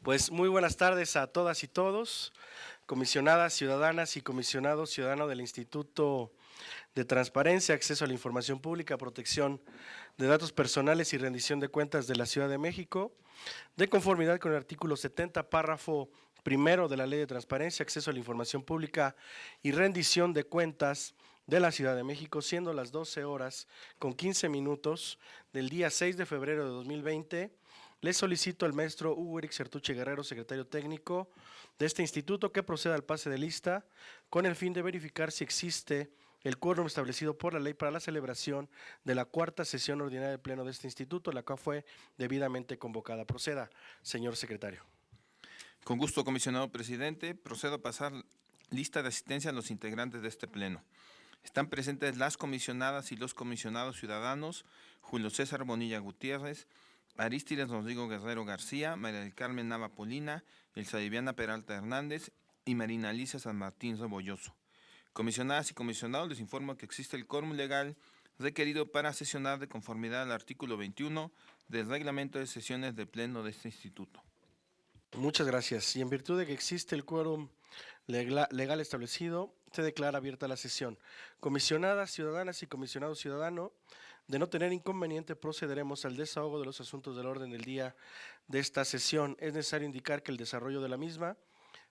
Pues muy buenas tardes a todas y todos, comisionadas ciudadanas y comisionados ciudadanos del Instituto de Transparencia, Acceso a la Información Pública, Protección de Datos Personales y Rendición de Cuentas de la Ciudad de México, de conformidad con el artículo 70, párrafo primero de la Ley de Transparencia, Acceso a la Información Pública y Rendición de Cuentas de la Ciudad de México, siendo las 12 horas con 15 minutos del día 6 de febrero de 2020, le solicito al maestro Hugo Eric Sertuche Guerrero, secretario técnico de este instituto, que proceda al pase de lista con el fin de verificar si existe el quórum establecido por la ley para la celebración de la cuarta sesión ordinaria del Pleno de este instituto, la cual fue debidamente convocada. Proceda, señor secretario. Con gusto, comisionado presidente. Procedo a pasar lista de asistencia a los integrantes de este Pleno. Están presentes las comisionadas y los comisionados ciudadanos: Julio César Bonilla Gutiérrez, Arístides Rodrigo Guerrero García, María del Carmen Nava Polina, Elsa Viviana Peralta Hernández y Marina Alicia San Martín Rebolloso. Comisionadas y comisionados, les informo que existe el quórum legal requerido para sesionar de conformidad al artículo 21 del reglamento de sesiones del Pleno de este instituto. Muchas gracias. Y en virtud de que existe el quórum legal establecido, se declara abierta la sesión. Comisionadas ciudadanas y comisionado ciudadano, de no tener inconveniente, procederemos al desahogo de los asuntos del orden del día de esta sesión. Es necesario indicar que el desarrollo de la misma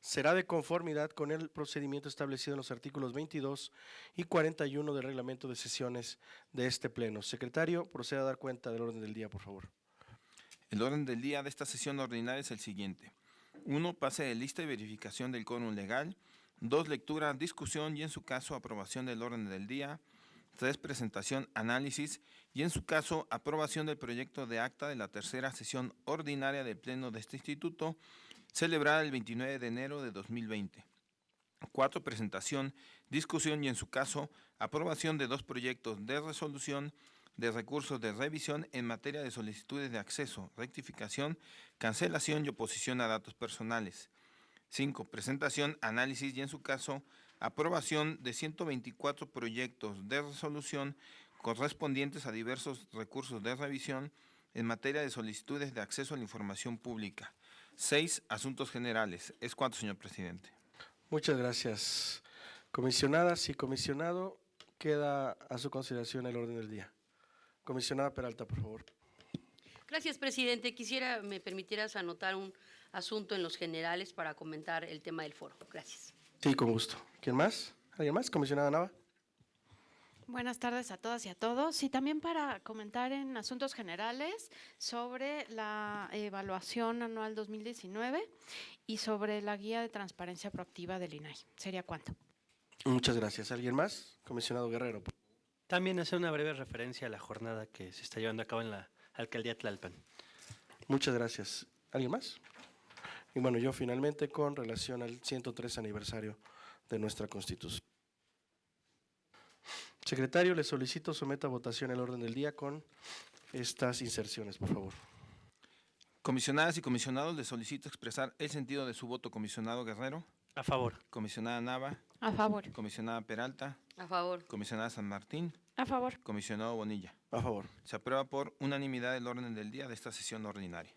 será de conformidad con el procedimiento establecido en los artículos 22 y 41 del reglamento de sesiones de este Pleno. Secretario, proceda a dar cuenta del orden del día, por favor. El orden del día de esta sesión ordinaria es el siguiente. 1. Pase de lista y verificación del quórum legal. 2. Lectura, discusión y, en su caso, aprobación del orden del día. 3. Presentación, análisis y, en su caso, aprobación del proyecto de acta de la tercera sesión ordinaria del Pleno de este instituto, celebrada el 29 de enero de 2020. 4. Presentación, discusión y, en su caso, aprobación de 2 proyectos de resolución de recursos de revisión en materia de solicitudes de acceso, rectificación, cancelación y oposición a datos personales. 5. Presentación, análisis y, en su caso, aprobación de 124 proyectos de resolución correspondientes a diversos recursos de revisión en materia de solicitudes de acceso a la información pública. 6. Asuntos generales. Es cuanto, señor presidente. Muchas gracias. Comisionadas y comisionado, queda a su consideración el orden del día. Comisionada Peralta, por favor. Gracias, presidente. Me permitieras anotar un asunto en los generales para comentar el tema del foro. Gracias. Sí, con gusto. ¿Quién más? ¿Alguien más? Comisionada Nava. Buenas tardes a todas y a todos. Y también para comentar en asuntos generales sobre la evaluación anual 2019 y sobre la guía de transparencia proactiva del INAI. ¿Sería cuánto? Muchas gracias. ¿Alguien más? Comisionado Guerrero. También hacer una breve referencia a la jornada que se está llevando a cabo en la Alcaldía Tlalpan. Muchas gracias. ¿Alguien más? Y bueno, yo finalmente con relación al 103 aniversario de nuestra Constitución. Secretario, le solicito someta a votación el orden del día con estas inserciones, por favor. Comisionadas y comisionados, les solicito expresar el sentido de su voto. Comisionado Guerrero. A favor. Comisionada Nava. A favor. Comisionada Peralta. A favor. Comisionada San Martín. A favor. Comisionado Bonilla. A favor. Se aprueba por unanimidad el orden del día de esta sesión ordinaria.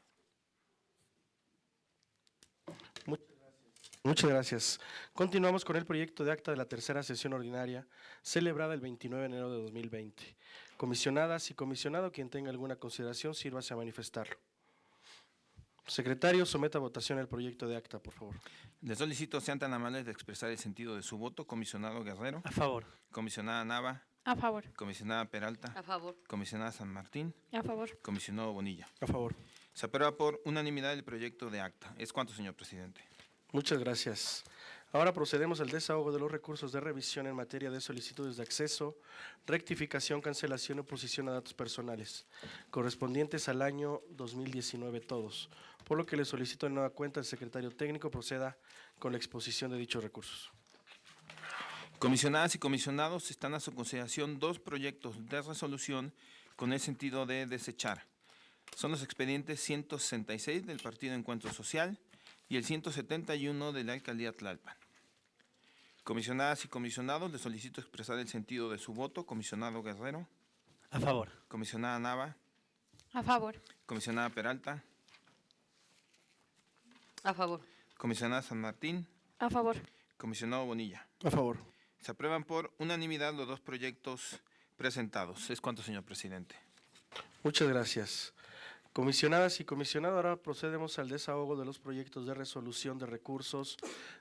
Muchas gracias. Continuamos con el proyecto de acta de la tercera sesión ordinaria celebrada el 29 de enero de 2020. Comisionadas y comisionado, quien tenga alguna consideración, sírvase a manifestarlo. Secretario, someta a votación el proyecto de acta, por favor. Les solicito sean tan amables de expresar el sentido de su voto. Comisionado Guerrero. A favor. Comisionada Nava. A favor. Comisionada Peralta. A favor. Comisionada San Martín. A favor. Comisionado Bonilla. A favor. Se aprueba por unanimidad el proyecto de acta. Es cuanto, señor presidente. Muchas gracias. Ahora procedemos al desahogo de los recursos de revisión en materia de solicitudes de acceso, rectificación, cancelación y oposición a datos personales, correspondientes al año 2019 todos, por lo que le solicito en nueva cuenta al secretario técnico proceda con la exposición de dichos recursos. Comisionadas y comisionados, están a su consideración 2 proyectos de resolución con el sentido de desechar. Son los expedientes 166 del Partido Encuentro Social y el 171 de la Alcaldía Tlalpan. Comisionadas y comisionados, les solicito expresar el sentido de su voto. Comisionado Guerrero. A favor. Comisionada Nava. A favor. Comisionada Peralta. A favor. Comisionada San Martín, A favor. comisionado Bonilla. A favor. Se aprueban por unanimidad los dos proyectos presentados. Es cuanto, señor presidente. Muchas gracias. Comisionadas y comisionados, ahora procedemos al desahogo de los proyectos de resolución de recursos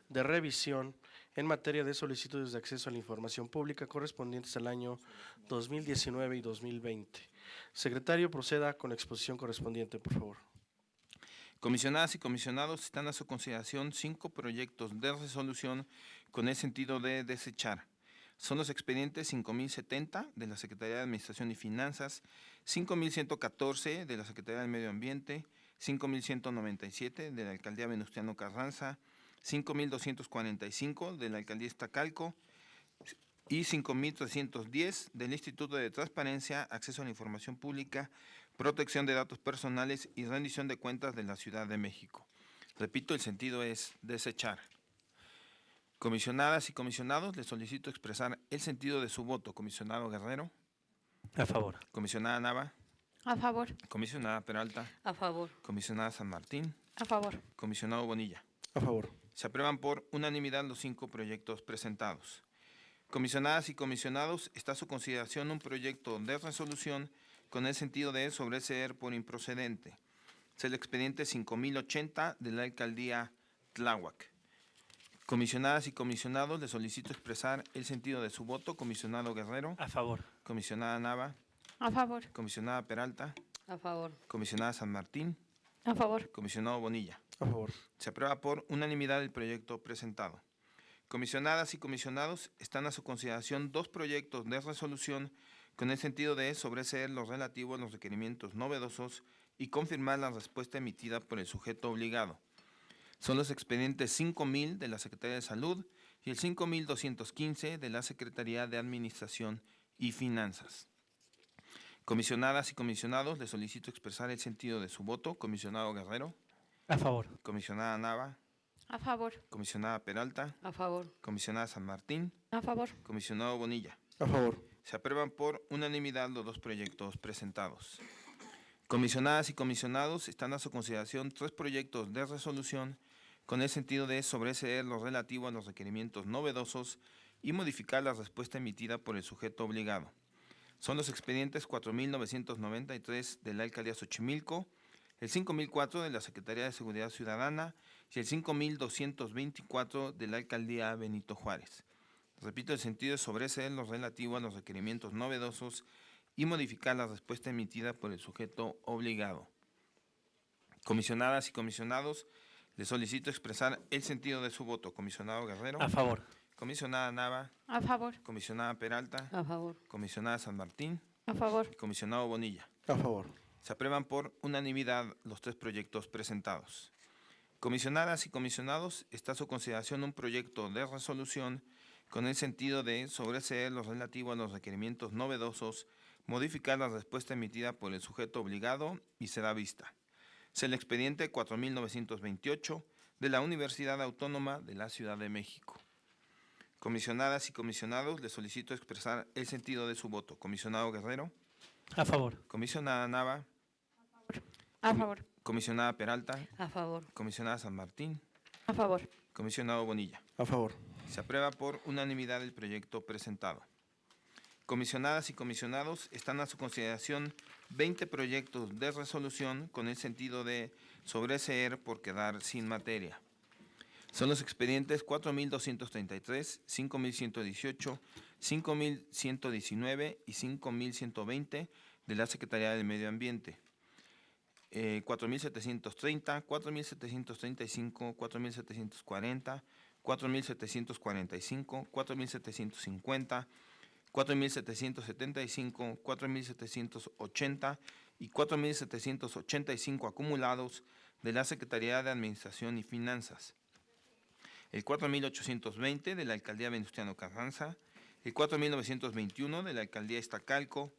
de revisión en materia de solicitudes de acceso a la información pública correspondientes al año 2019 y 2020. Secretario, proceda con la exposición correspondiente, por favor. Comisionadas y comisionados, están a su consideración 5 proyectos de resolución con el sentido de desechar. Son los expedientes 5070 de la Secretaría de Administración y Finanzas, 5114 de la Secretaría del Medio Ambiente, 5197 de la Alcaldía Venustiano Carranza, 5245 de la Alcaldía Iztacalco y 5310 del Instituto de Transparencia, Acceso a la Información Pública, Protección de Datos Personales y Rendición de Cuentas de la Ciudad de México. Repito, el sentido es desechar. Comisionadas y comisionados, les solicito expresar el sentido de su voto. Comisionado Guerrero, A favor. comisionada Nava, A favor. comisionada Peralta, A favor. comisionada San Martín, A favor. comisionado Bonilla. A favor. Se aprueban por unanimidad los 5 proyectos presentados. Comisionadas y comisionados, está a su consideración un proyecto de resolución con el sentido de sobreseer por improcedente. Es el expediente 5080 de la Alcaldía Tláhuac. Comisionadas y comisionados, les solicito expresar el sentido de su voto. Comisionado Guerrero, A favor. comisionada Nava, A favor. comisionada Peralta, A favor. comisionada San Martín, A favor. comisionado Bonilla. A favor. Se aprueba por unanimidad el proyecto presentado. Comisionadas y comisionados, están a su consideración 2 proyectos de resolución con el sentido de sobreseer lo relativo a los requerimientos novedosos y confirmar la respuesta emitida por el sujeto obligado. Son los expedientes 5000 de la Secretaría de Salud y el 5215 de la Secretaría de Administración y Finanzas. Comisionadas y comisionados, les solicito expresar el sentido de su voto. Comisionado Guerrero, A favor. comisionada Nava, A favor. comisionada Peralta, A favor. comisionada San Martín, A favor. comisionado Bonilla. A favor. Se aprueban por unanimidad los 2 proyectos presentados. Comisionadas y comisionados, están a su consideración 3 proyectos de resolución con el sentido de sobreseer lo relativo a los requerimientos novedosos y modificar la respuesta emitida por el sujeto obligado. Son los expedientes 4993 de la Alcaldía Xochimilco, el 5004 de la Secretaría de Seguridad Ciudadana y el 5224 de la Alcaldía Benito Juárez. Repito, el sentido es sobreseer lo relativo a los requerimientos novedosos y modificar la respuesta emitida por el sujeto obligado. Comisionadas y comisionados, les solicito expresar el sentido de su voto. Comisionado Guerrero, A favor. comisionada Nava, A favor. comisionada Peralta, A favor. comisionada San Martín, A favor. comisionado Bonilla. A favor. Se aprueban por unanimidad los 3 proyectos presentados. Comisionadas y comisionados, está a su consideración un proyecto de resolución con el sentido de sobreseer lo relativo a los requerimientos novedosos, modificar la respuesta emitida por el sujeto obligado y se da vista. Es el expediente 4928 de la Universidad Autónoma de la Ciudad de México. Comisionadas y comisionados, les solicito expresar el sentido de su voto. Comisionado Guerrero, A favor. comisionada Nava, A favor. comisionada Peralta, A favor. comisionada San Martín, A favor. comisionado Bonilla. A favor. Se aprueba por unanimidad el proyecto presentado. Comisionadas y comisionados, están a su consideración 20 proyectos de resolución con el sentido de sobreseer por quedar sin materia. Son los expedientes 4233, 5118, 5119 y 5120 de la Secretaría del Medio Ambiente. 4730, 4735, 4740, 4745, 4750, 4775, 4780 y 4785 acumulados de la Secretaría de Administración y Finanzas. El 4820 de la Alcaldía Venustiano Carranza, el 4921 de la Alcaldía Iztacalco,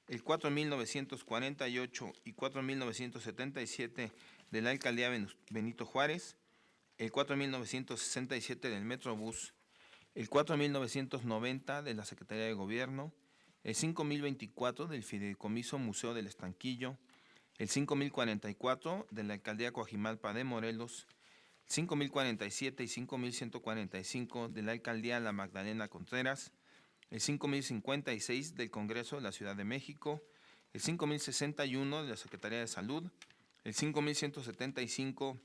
el 4948 y 4977 de la Alcaldía Benito Juárez, el 4967 del Metrobús, el 4990 de la Secretaría de Gobierno, el 5024 del Fideicomiso Museo del Estanquillo, el 5044 de la Alcaldía Coajimalpa de Morelos, 5,047 y 5,145 de la Alcaldía La Magdalena Contreras, el 5,056 del Congreso de la Ciudad de México, el 5,061 de la Secretaría de Salud, el 5,175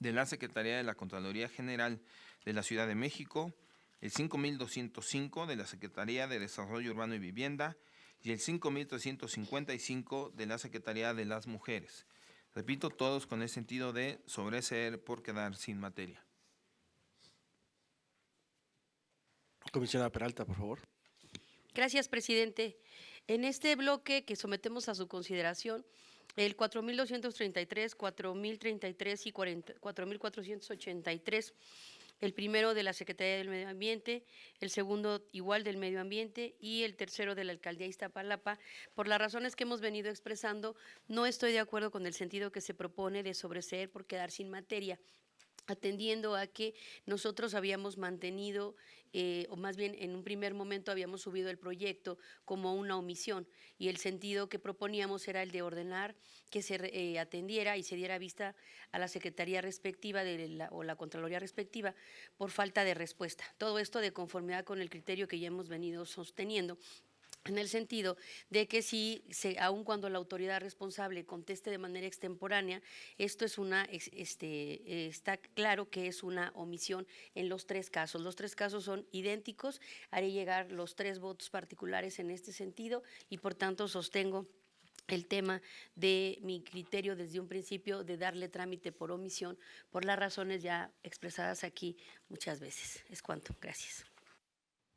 de la Secretaría de la Contraloría General de la Ciudad de México, el 5,205 de la Secretaría de Desarrollo Urbano y Vivienda y el 5,355 de la Secretaría de las Mujeres. Repito, todos con el sentido de sobreseer por quedar sin materia. Comisionada Peralta, por favor. Gracias, presidente. En este bloque que sometemos a su consideración, el 4,233, 4,033 y 4,483, el primero de la Secretaría del Medio Ambiente, el segundo igual del Medio Ambiente y el tercero de la Alcaldía Iztapalapa. Por las razones que hemos venido expresando, no estoy de acuerdo con el sentido que se propone de sobreseer por quedar sin materia, atendiendo a que nosotros habíamos mantenido, o más bien en un primer momento habíamos subido el proyecto como una omisión, y el sentido que proponíamos era el de ordenar que se atendiera y se diera vista a la Secretaría respectiva o la Contraloría respectiva por falta de respuesta. Todo esto de conformidad con el criterio que ya hemos venido sosteniendo, en el sentido de que si, aun cuando la autoridad responsable conteste de manera extemporánea, esto es está claro que es una omisión en los tres casos. Los tres casos son idénticos, haré llegar los 3 votos particulares en este sentido y por tanto sostengo el tema de mi criterio desde un principio de darle trámite por omisión por las razones ya expresadas aquí muchas veces. Es cuanto. Gracias.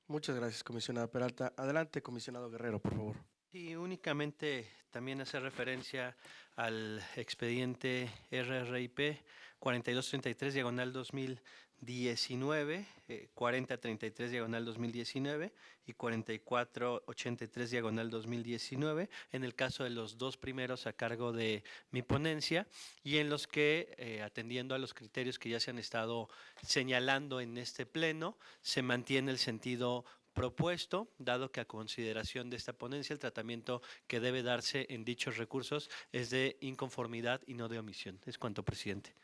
Muchas gracias, comisionada Peralta. Adelante, comisionado Guerrero, por favor. Y únicamente también hacer referencia al expediente RRIP 4233/2019, 4033/2019 y 4483/2019, en el caso de los 2 primeros a cargo de mi ponencia, y en los que, atendiendo a los criterios que ya se han estado señalando en este pleno, se mantiene el sentido propuesto, dado que a consideración de esta ponencia el tratamiento que debe darse en dichos recursos es de inconformidad y no de omisión. Es cuanto, presidente.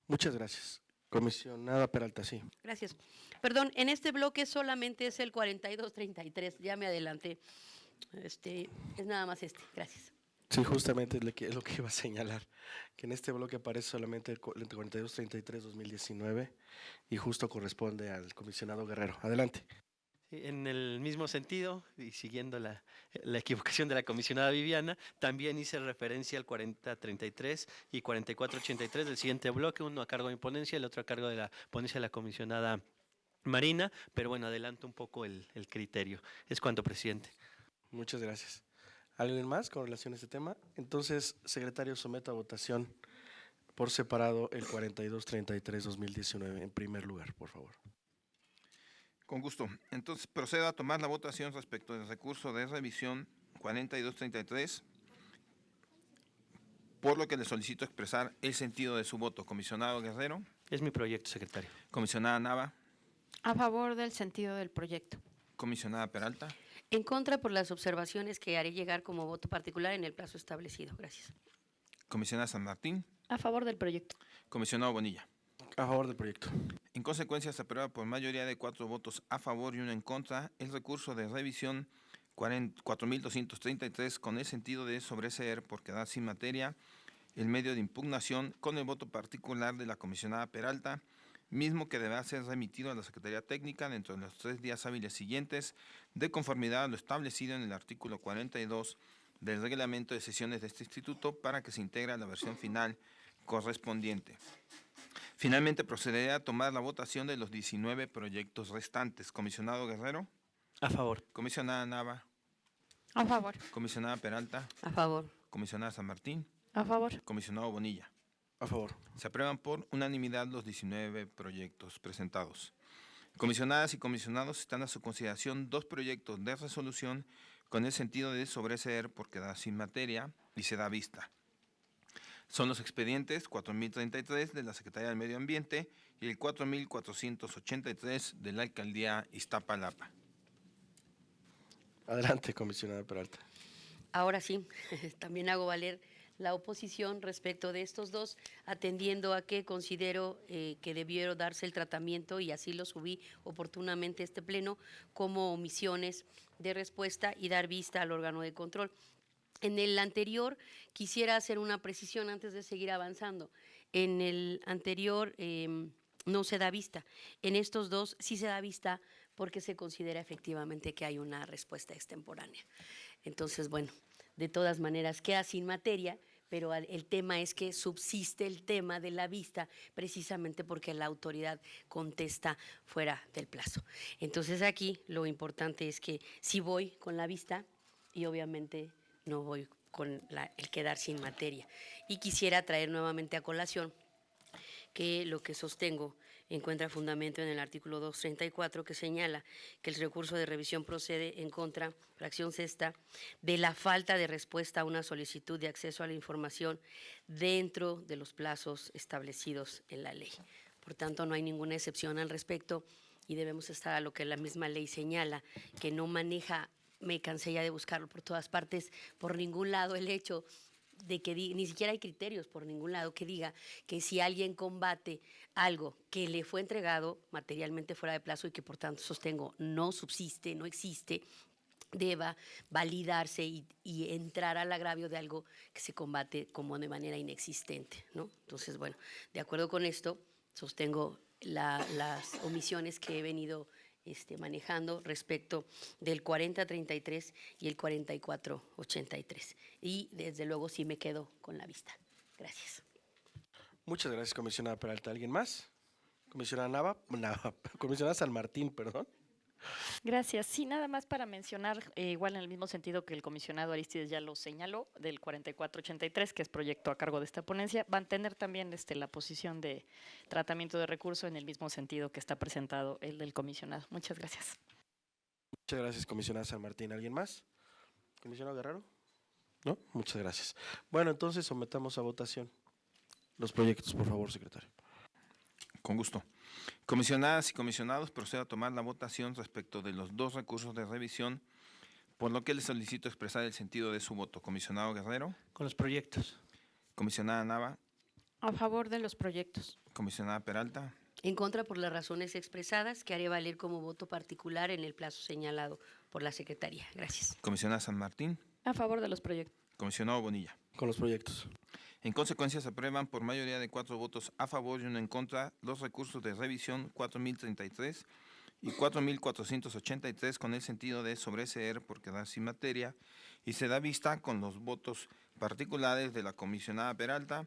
Muchas gracias. Comisionada Peralta, sí. Gracias. Perdón, en este bloque solamente es el 4233, ya me adelanté. Es nada más este. Gracias. Sí, justamente es lo que iba a señalar, que en este bloque aparece solamente el 4233-2019 y justo corresponde al comisionado Guerrero. Adelante. En el mismo sentido, y siguiendo la equivocación de la comisionada Viviana, también hice referencia al 4033 y 4483 del siguiente bloque, uno a cargo de mi ponencia, el otro a cargo de la ponencia de la comisionada Marina, pero bueno, adelanto un poco el criterio. Es cuanto, presidente. Muchas gracias. ¿Alguien más con relación a este tema? Entonces, secretario, someto a votación por separado el 4233-2019 en primer lugar, por favor. Con gusto. Entonces, procedo a tomar la votación respecto del recurso de revisión 4233, por lo que le solicito expresar el sentido de su voto. Comisionado Guerrero. Es mi proyecto, secretario. Comisionada Nava. A favor del sentido del proyecto. Comisionada Peralta. En contra por las observaciones que haré llegar como voto particular en el plazo establecido. Gracias. Comisionada San Martín. A favor del proyecto. Comisionado Bonilla. A favor del proyecto. En consecuencia, se aprueba por mayoría de 4 votos a favor y 1 en contra el recurso de revisión 4233 con el sentido de sobreseer por quedar sin materia el medio de impugnación con el voto particular de la comisionada Peralta, mismo que deberá ser remitido a la Secretaría Técnica dentro de los 3 días hábiles siguientes, de conformidad a lo establecido en el artículo 42 del reglamento de sesiones de este instituto, para que se integre a la versión final correspondiente. Finalmente, procederé a tomar la votación de los 19 proyectos restantes. Comisionado Guerrero. A favor. Comisionada Nava. A favor. Comisionada Peralta. A favor. Comisionada San Martín. A favor. Comisionado Bonilla. A favor. Se aprueban por unanimidad los 19 proyectos presentados. Comisionadas y comisionados, están a su consideración 2 proyectos de resolución con el sentido de sobreseer por quedar sin materia y se da vista. Son los expedientes 4033 de la Secretaría del Medio Ambiente y el 4483 de la Alcaldía Iztapalapa. Adelante, comisionada Peralta. Ahora sí, también hago valer la oposición respecto de estos dos, atendiendo a que considero que debió darse el tratamiento, y así lo subí oportunamente a este pleno, como omisiones de respuesta y dar vista al órgano de control. En el anterior quisiera hacer una precisión antes de seguir avanzando. En el anterior no se da vista. En estos dos sí se da vista porque se considera efectivamente que hay una respuesta extemporánea. Entonces, bueno, de todas maneras queda sin materia, pero el tema es que subsiste el tema de la vista precisamente porque la autoridad contesta fuera del plazo. Entonces aquí lo importante es que sí voy con la vista y obviamente no voy con el quedar sin materia. Y quisiera traer nuevamente a colación que lo que sostengo encuentra fundamento en el artículo 234, que señala que el recurso de revisión procede en contra, fracción sexta, de la falta de respuesta a una solicitud de acceso a la información dentro de los plazos establecidos en la ley. Por tanto, no hay ninguna excepción al respecto y debemos estar a lo que la misma ley señala, que no maneja. Me cansé ya de buscarlo por todas partes, por ningún lado el hecho de que ni siquiera hay criterios por ningún lado que diga que si alguien combate algo que le fue entregado materialmente fuera de plazo y que por tanto sostengo no subsiste, no existe, deba validarse y entrar al agravio de algo que se combate como de manera inexistente, ¿no? Entonces, bueno, de acuerdo con esto, sostengo las omisiones que he venido manejando respecto del 4033 y el 4483. Y desde luego sí me quedo con la vista. Gracias. Muchas gracias, comisionada Peralta. ¿Alguien más? Comisionada comisionada San Martín, perdón. Gracias. Sí, nada más para mencionar, igual en el mismo sentido que el comisionado Arístides ya lo señaló, del 4483, que es proyecto a cargo de esta ponencia, van a tener también la posición de tratamiento de recurso en el mismo sentido que está presentado el del comisionado. Muchas gracias. Muchas gracias, comisionada San Martín. ¿Alguien más? ¿Comisionado Guerrero? ¿No? Muchas gracias. Bueno, entonces sometamos a votación los proyectos, por favor, secretario. Con gusto. Comisionadas y comisionados, procedo a tomar la votación respecto de los dos recursos de revisión, por lo que les solicito expresar el sentido de su voto. Comisionado Guerrero, Con los proyectos. comisionada Nava, A favor de los proyectos. comisionada Peralta, En contra por las razones expresadas que haré valer como voto particular en el plazo señalado por la Secretaría. Gracias. comisionada San Martín, A favor de los proyectos. comisionado Bonilla. Con los proyectos. En consecuencia, se aprueban por mayoría de 4 votos a favor y 1 en contra los recursos de revisión 4033 y 4483 con el sentido de sobreseer por quedar sin materia, y se da vista con los votos particulares de la comisionada Peralta,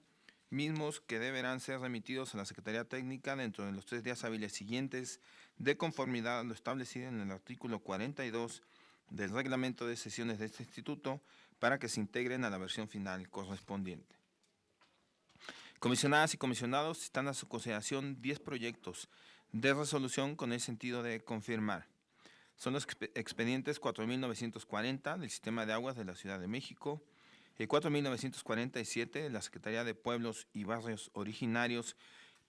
mismos que deberán ser remitidos a la Secretaría Técnica dentro de los 3 días hábiles siguientes, de conformidad a lo establecido en el artículo 42 del reglamento de sesiones de este instituto, para que se integren a la versión final correspondiente. Comisionadas y comisionados, están a su consideración 10 proyectos de resolución con el sentido de confirmar. Son los expedientes 4940 del Sistema de Aguas de la Ciudad de México, el 4947 de la Secretaría de Pueblos y Barrios Originarios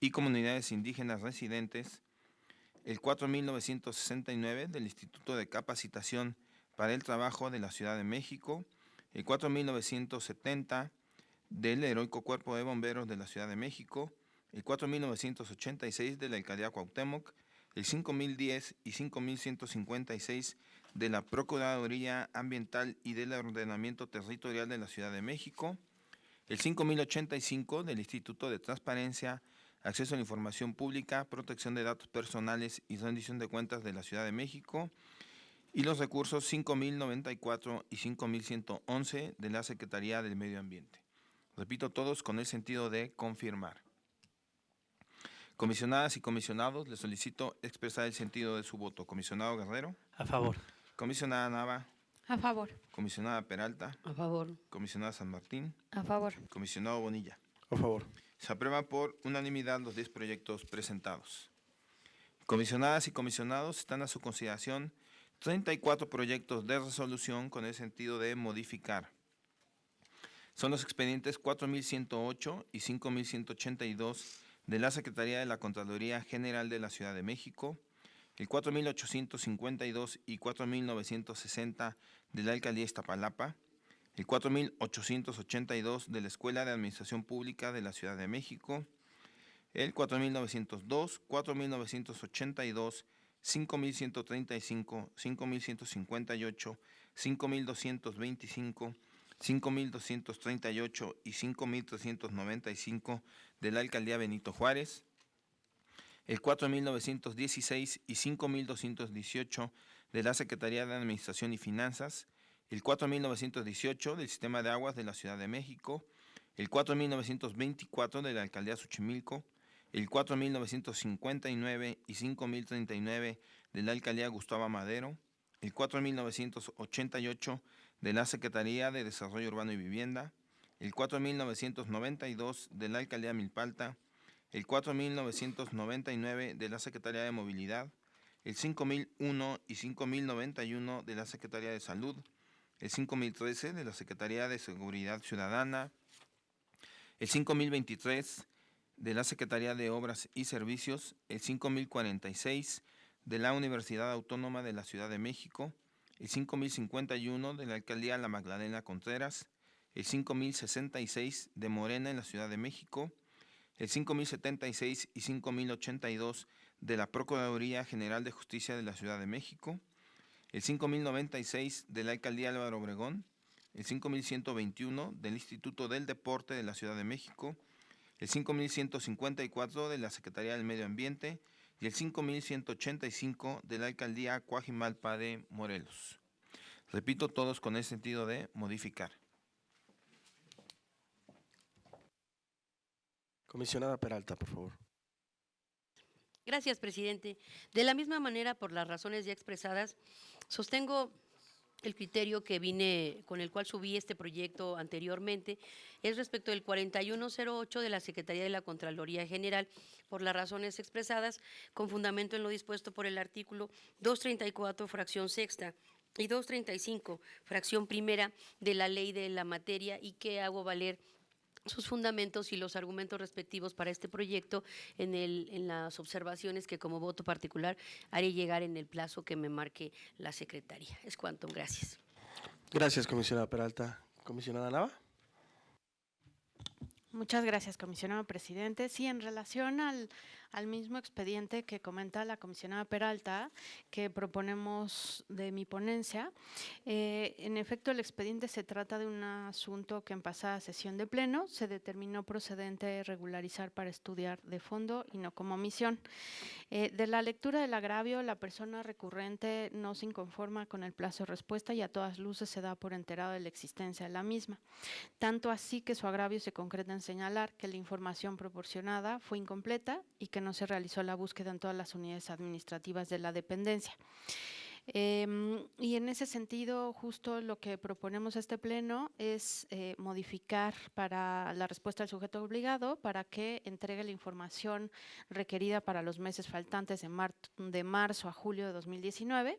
y Comunidades Indígenas Residentes, el 4969 del Instituto de Capacitación para el Trabajo de la Ciudad de México, el 4970 del Heroico Cuerpo de Bomberos de la Ciudad de México, el 4986 de la Alcaldía Cuauhtémoc, el 5010 y 5156 de la Procuraduría Ambiental y del Ordenamiento Territorial de la Ciudad de México, el 5085 del Instituto de Transparencia, Acceso a la Información Pública, Protección de Datos Personales y Rendición de Cuentas de la Ciudad de México, y los recursos 5094 y 5111 de la Secretaría del Medio Ambiente. Repito, todos con el sentido de confirmar. Comisionadas y comisionados, les solicito expresar el sentido de su voto. Comisionado Guerrero, A favor. comisionada Nava, A favor. comisionada Peralta, A favor. comisionada San Martín, A favor. comisionado Bonilla. A favor. Se aprueban por unanimidad los 10 proyectos presentados. Comisionadas y comisionados, están a su consideración 34 proyectos de resolución con el sentido de modificar. Son los expedientes 4108 y 5182 de la Secretaría de la Contraloría General de la Ciudad de México, el 4852 y 4960 de la Alcaldía Iztapalapa, el 4882 de la Escuela de Administración Pública de la Ciudad de México, el 4902, 4982, 5135, 5158, 5225, 5238 y 5395 de la Alcaldía Benito Juárez, el 4916 y 5218 de la Secretaría de Administración y Finanzas, el 4918 del Sistema de Aguas de la Ciudad de México, el 4924 de la Alcaldía Xochimilco, el 4959 y 5039 de la Alcaldía Gustavo Madero, el 4988 de la Secretaría de Desarrollo Urbano y Vivienda, el 4992 de la Alcaldía Milpalta, el 4999 de la Secretaría de Movilidad, el 5001 y 5091 de la Secretaría de Salud, el 5013 de la Secretaría de Seguridad Ciudadana, el 5023 de la Secretaría de Obras y Servicios, el 5046 de la Universidad Autónoma de la Ciudad de México, el 5051 de la Alcaldía La Magdalena Contreras, el 5066 de Morena en la Ciudad de México, el 5076 y 5082 de la Procuraduría General de Justicia de la Ciudad de México, el 5096 de la Alcaldía Álvaro Obregón, el 5121 del Instituto del Deporte de la Ciudad de México, el 5154 de la Secretaría del Medio Ambiente y el 5185 de la Alcaldía Coajimalpa de Morelos. Repito, todos con el sentido de modificar. Comisionada Peralta, por favor. Gracias, presidente. De la misma manera, por las razones ya expresadas, sostengo el criterio con el cual subí este proyecto anteriormente, es respecto del 4108 de la Secretaría de la Contraloría General, por las razones expresadas, con fundamento en lo dispuesto por el artículo 234, fracción sexta, y 235, fracción primera de la ley de la materia, y que hago valer sus fundamentos y los argumentos respectivos para este proyecto en las observaciones que como voto particular haré llegar en el plazo que me marque la Secretaría. Es cuanto, gracias. Gracias, comisionada Peralta. Comisionada Nava. Muchas gracias, comisionado presidente. Sí, en relación al mismo expediente que comenta la comisionada Peralta, que proponemos de mi ponencia, en efecto, el expediente se trata de un asunto que en pasada sesión de pleno se determinó procedente regularizar para estudiar de fondo y no como omisión. De la lectura del agravio, la persona recurrente no se inconforma con el plazo de respuesta y a todas luces se da por enterado de la existencia de la misma. Tanto así que su agravio se concreta en señalar que la información proporcionada fue incompleta y que no se realizó la búsqueda en todas las unidades administrativas de la dependencia. Y en ese sentido, justo lo que proponemos a este pleno es modificar para la respuesta del sujeto obligado para que entregue la información requerida para los meses faltantes de marzo a julio de 2019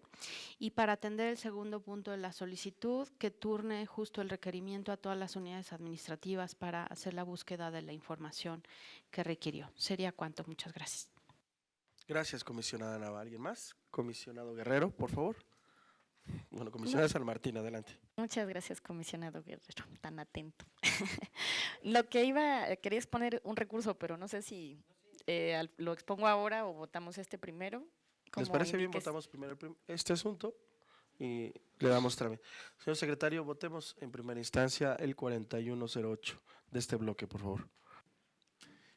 y para atender el segundo punto de la solicitud, que turne justo el requerimiento a todas las unidades administrativas para hacer la búsqueda de la información que requirió. Sería cuanto. Muchas gracias. Gracias, comisionada Nava. ¿Alguien más? Comisionado Guerrero, por favor. Bueno, comisionada San Martín, adelante. Muchas gracias, comisionado Guerrero, tan atento. Quería exponer un recurso, pero no sé si lo expongo ahora o votamos este primero. ¿Les parece bien? Votamos primero este asunto y le damos trámite. Señor secretario, votemos en primera instancia el 4108 de este bloque, por favor.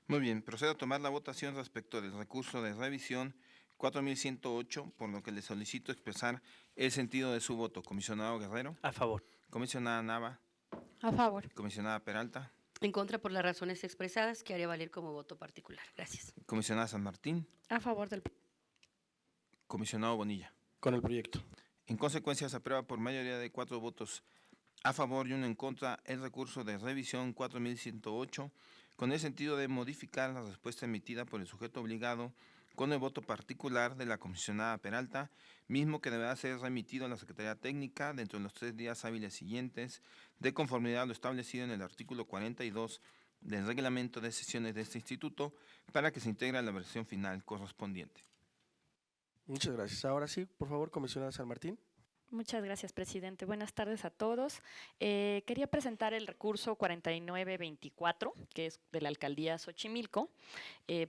Muy bien, procedo a tomar la votación respecto del recurso de revisión 4108, por lo que le solicito expresar el sentido de su voto. Comisionado Guerrero. A favor. Comisionada Nava. A favor. Comisionada Peralta. En contra por las razones expresadas que haré valer como voto particular. Gracias. Comisionada San Martín. A favor del. Comisionado Bonilla. Con el proyecto. En consecuencia, se aprueba por mayoría de 4 votos a favor y 1 en contra el recurso de revisión 4108, con el sentido de modificar la respuesta emitida por el sujeto obligado con el voto particular de la comisionada Peralta, mismo que deberá ser remitido a la Secretaría Técnica dentro de los 3 días hábiles siguientes, de conformidad a lo establecido en el artículo 42 del reglamento de sesiones de este instituto, para que se integre a la versión final correspondiente. Muchas gracias. Ahora sí, por favor, comisionada San Martín. Muchas gracias, presidente. Buenas tardes a todos. Quería presentar el recurso 4924, que es de la alcaldía Xochimilco,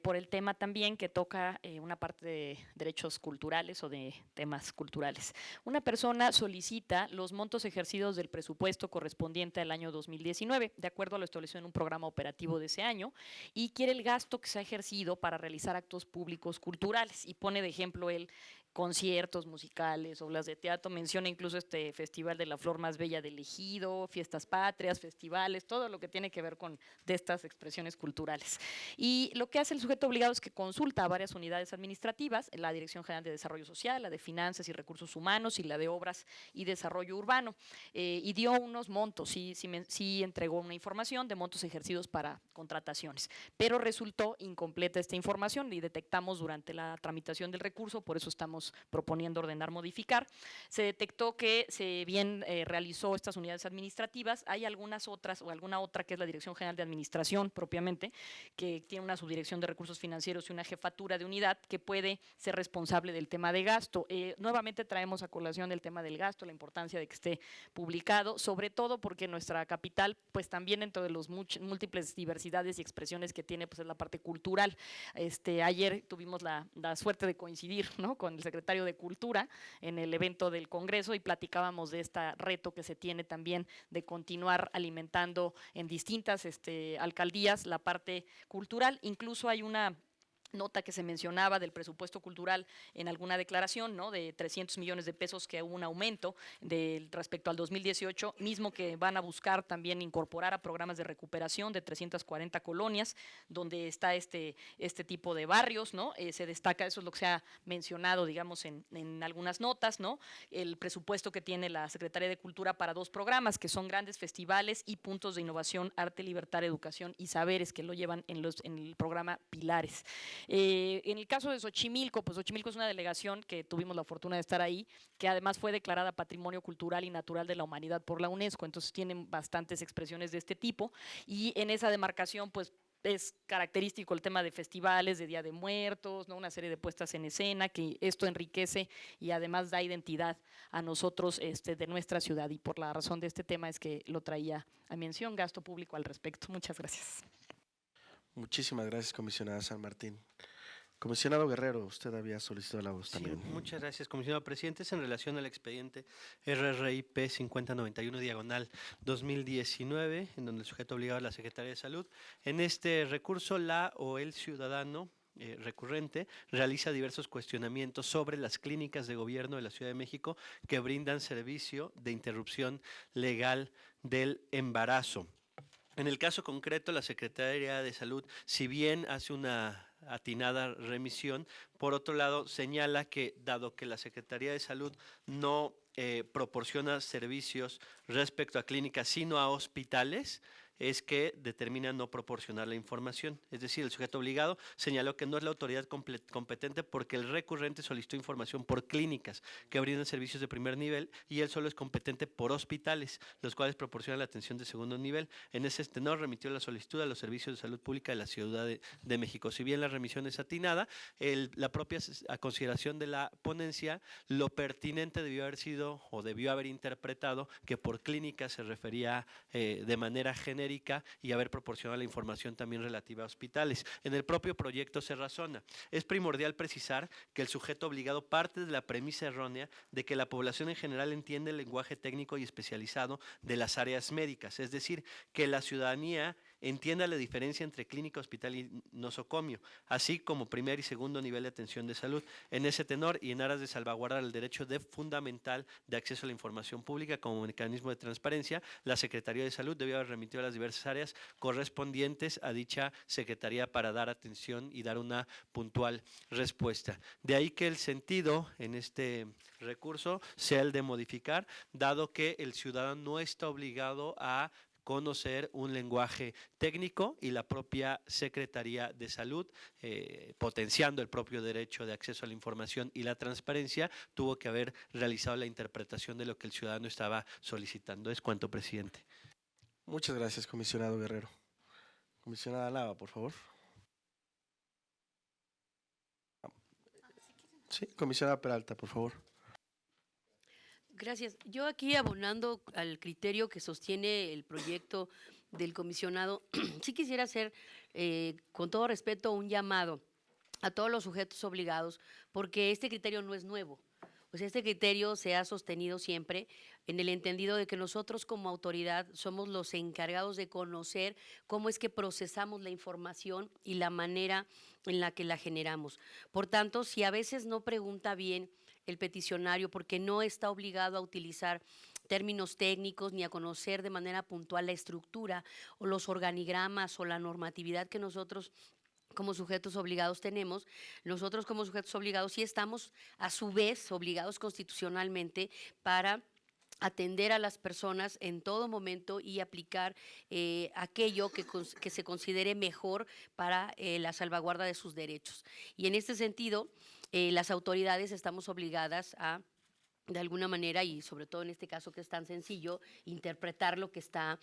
por el tema también que toca una parte de derechos culturales o de temas culturales. Una persona solicita los montos ejercidos del presupuesto correspondiente al año 2019, de acuerdo a lo establecido en un programa operativo de ese año, y quiere el gasto que se ha ejercido para realizar actos públicos culturales. Y pone de ejemplo el conciertos musicales, obras de teatro, menciona incluso este Festival de la Flor Más Bella del Ejido, fiestas patrias, festivales, todo lo que tiene que ver con de estas expresiones culturales. Y lo que hace el sujeto obligado es que consulta a varias unidades administrativas, la Dirección General de Desarrollo Social, la de Finanzas y Recursos Humanos y la de Obras y Desarrollo Urbano, y dio unos montos, sí entregó una información de montos ejercidos para contrataciones, pero resultó incompleta esta información y detectamos durante la tramitación del recurso, por eso estamos proponiendo ordenar modificar. Se detectó que se bien realizó estas unidades administrativas, hay algunas otras o alguna otra que es la Dirección General de Administración propiamente, que tiene una subdirección de recursos financieros y una jefatura de unidad que puede ser responsable del tema de gasto. Nuevamente traemos a colación el tema del gasto, la importancia de que esté publicado, sobre todo porque nuestra capital, pues también dentro de los múltiples diversidades y expresiones que tiene, pues es la parte cultural. Ayer tuvimos la suerte de coincidir, ¿no?, con el secretario de Cultura en el evento del Congreso y platicábamos de este reto que se tiene también de continuar alimentando en distintas alcaldías la parte cultural. Incluso hay una nota que se mencionaba del presupuesto cultural en alguna declaración, ¿no?, de 300 millones de pesos, que hubo un aumento respecto al 2018, mismo que van a buscar también incorporar a programas de recuperación de 340 colonias, donde está este tipo de barrios, ¿no? Se destaca, eso es lo que se ha mencionado, digamos, en algunas notas, ¿no?, el presupuesto que tiene la Secretaría de Cultura para 2 programas, que son grandes festivales y puntos de innovación, arte, libertad, educación y saberes, que lo llevan en el programa Pilares. En el caso de Xochimilco, pues Xochimilco es una delegación que tuvimos la fortuna de estar ahí, que además fue declarada Patrimonio Cultural y Natural de la Humanidad por la UNESCO, entonces tienen bastantes expresiones de este tipo, y en esa demarcación, pues es característico el tema de festivales, de Día de Muertos, ¿no?, una serie de puestas en escena, que esto enriquece y además da identidad a nosotros de nuestra ciudad, y por la razón de este tema es que lo traía a mención, gasto público al respecto. Muchas gracias. Muchísimas gracias, comisionada San Martín. Comisionado Guerrero, usted había solicitado la voz Sí, también. muchas gracias, comisionado presidente. Es en relación al expediente RRIP 5091/2019, en donde el sujeto obligado es la Secretaría de Salud. En este recurso, la o el ciudadano recurrente realiza diversos cuestionamientos sobre las clínicas de gobierno de la Ciudad de México que brindan servicio de interrupción legal del embarazo. En el caso concreto, la Secretaría de Salud, si bien hace una atinada remisión, por otro lado señala que, dado que la Secretaría de Salud no proporciona servicios respecto a clínicas, sino a hospitales, es que determina no proporcionar la información. Es decir, el sujeto obligado señaló que no es la autoridad competente porque el recurrente solicitó información por clínicas que brindan servicios de primer nivel y él solo es competente por hospitales, los cuales proporcionan la atención de segundo nivel. En ese tenor remitió la solicitud a los servicios de salud pública de la Ciudad de México. Si bien la remisión es atinada, la propia a consideración de la ponencia, lo pertinente debió haber sido o debió haber interpretado que por clínica se refería de manera genérica y haber proporcionado la información también relativa a hospitales. En el propio proyecto se razona. Es primordial precisar que el sujeto obligado parte de la premisa errónea de que la población en general entiende el lenguaje técnico y especializado de las áreas médicas, es decir, que la ciudadanía entienda la diferencia entre clínica, hospital y nosocomio, así como primer y segundo nivel de atención de salud. En ese tenor y en aras de salvaguardar el derecho fundamental de acceso a la información pública como mecanismo de transparencia, la Secretaría de Salud debió haber remitido a las diversas áreas correspondientes a dicha Secretaría para dar atención y dar una puntual respuesta. De ahí que el sentido en este recurso sea el de modificar, dado que el ciudadano no está obligado a conocer un lenguaje técnico y la propia Secretaría de Salud, potenciando el propio derecho de acceso a la información y la transparencia, tuvo que haber realizado la interpretación de lo que el ciudadano estaba solicitando. Es cuanto, presidente. Muchas gracias, comisionado Guerrero. Comisionada Nava, por favor. Sí, comisionada Peralta, por favor. Gracias. Yo aquí abonando al criterio que sostiene el proyecto del comisionado, sí quisiera hacer, con todo respeto, un llamado a todos los sujetos obligados, porque este criterio no es nuevo. O sea, este criterio se ha sostenido siempre en el entendido de que nosotros como autoridad somos los encargados de conocer cómo es que procesamos la información y la manera en la que la generamos. Por tanto, si a veces no pregunta bien el peticionario porque no está obligado a utilizar términos técnicos ni a conocer de manera puntual la estructura o los organigramas o la normatividad que nosotros como sujetos obligados tenemos, nosotros como sujetos obligados sí estamos a su vez obligados constitucionalmente para atender a las personas en todo momento y aplicar aquello que se considere mejor para la salvaguarda de sus derechos. Y en este sentido, las autoridades estamos obligadas a de alguna manera, y sobre todo en este caso que es tan sencillo, interpretar lo que está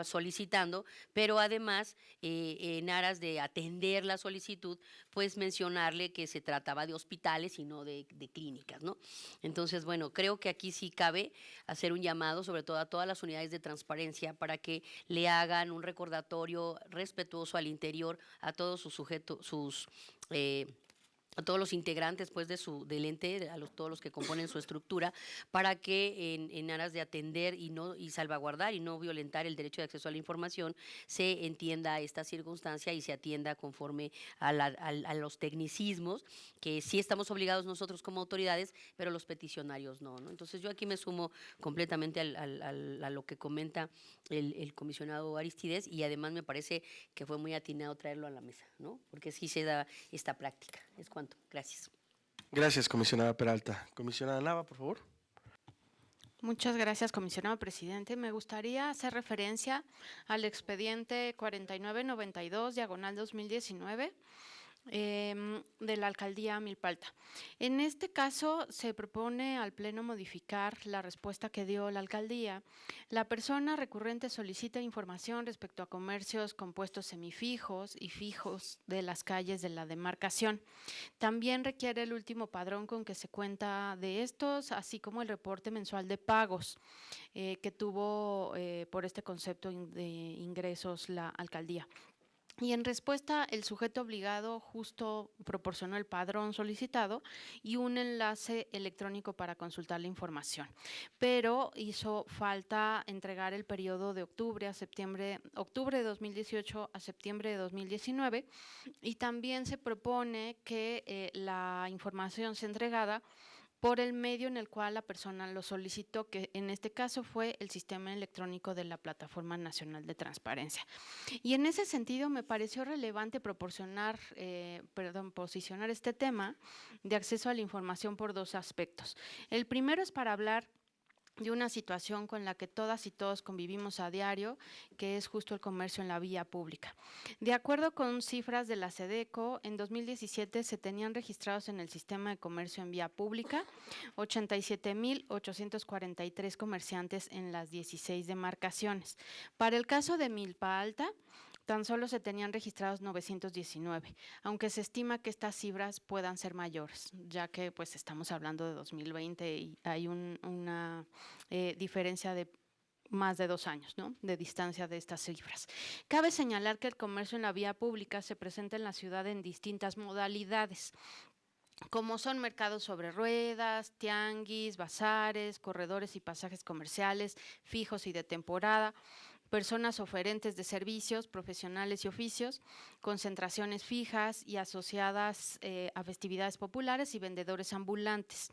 solicitando, pero además, en aras de atender la solicitud, pues mencionarle que se trataba de hospitales y no de clínicas, ¿no? Entonces, bueno, creo que aquí sí cabe hacer un llamado, sobre todo a todas las unidades de transparencia, para que le hagan un recordatorio respetuoso al interior a todos sus sujetos, a todos los integrantes pues del ente, todos los que componen su estructura, para que en aras de atender y salvaguardar y no violentar el derecho de acceso a la información, se entienda esta circunstancia y se atienda conforme a los tecnicismos, que sí estamos obligados nosotros como autoridades, pero los peticionarios no, ¿no? Entonces yo aquí me sumo completamente a lo que comenta el comisionado Aristides, y además me parece que fue muy atinado traerlo a la mesa, ¿no? Porque sí se da esta práctica. Es cuanto. Gracias. Gracias, comisionada Peralta. Comisionada Nava, por favor. Muchas gracias, comisionado presidente. Me gustaría hacer referencia al expediente 4992, diagonal 2019, de la alcaldía Milpalta. En este caso se propone al Pleno modificar la respuesta que dio la alcaldía. La persona recurrente solicita información respecto a comercios compuestos semifijos y fijos de las calles de la demarcación. También requiere el último padrón con que se cuenta de estos, así como el reporte mensual de pagos que tuvo por este concepto de ingresos la alcaldía. Y en respuesta, el sujeto obligado justo proporcionó el padrón solicitado y un enlace electrónico para consultar la información. Pero hizo falta entregar el periodo de octubre de 2018 a septiembre de 2019, y también se propone que la información sea entregada por el medio en el cual la persona lo solicitó, que en este caso fue el sistema electrónico de la Plataforma Nacional de Transparencia. Y en ese sentido me pareció relevante posicionar este tema de acceso a la información por dos aspectos. El primero es para hablar de una situación con la que todas y todos convivimos a diario, que es justo el comercio en la vía pública. De acuerdo con cifras de la SEDECO, en 2017 se tenían registrados en el sistema de comercio en vía pública 87,843 comerciantes en las 16 demarcaciones. Para el caso de Milpa Alta, tan solo se tenían registrados 919, aunque se estima que estas cifras puedan ser mayores, ya que pues estamos hablando de 2020 y hay una diferencia de más de 2 años, ¿no?, de distancia de estas cifras. Cabe señalar que el comercio en la vía pública se presenta en la ciudad en distintas modalidades, como son mercados sobre ruedas, tianguis, bazares, corredores y pasajes comerciales fijos y de temporada, personas oferentes de servicios, profesionales y oficios, concentraciones fijas y asociadas a festividades populares y vendedores ambulantes.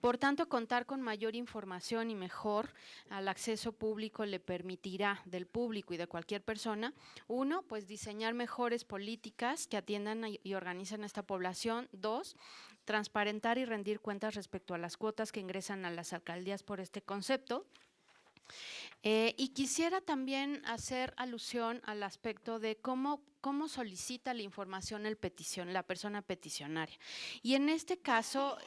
Por tanto, contar con mayor información y mejor al acceso público le permitirá del público y de cualquier persona, uno, pues diseñar mejores políticas que atiendan y organicen a esta población. Dos, transparentar y rendir cuentas respecto a las cuotas que ingresan a las alcaldías por este concepto. Y quisiera también hacer alusión al aspecto de cómo cómo solicita la información la persona peticionaria. Y en este caso,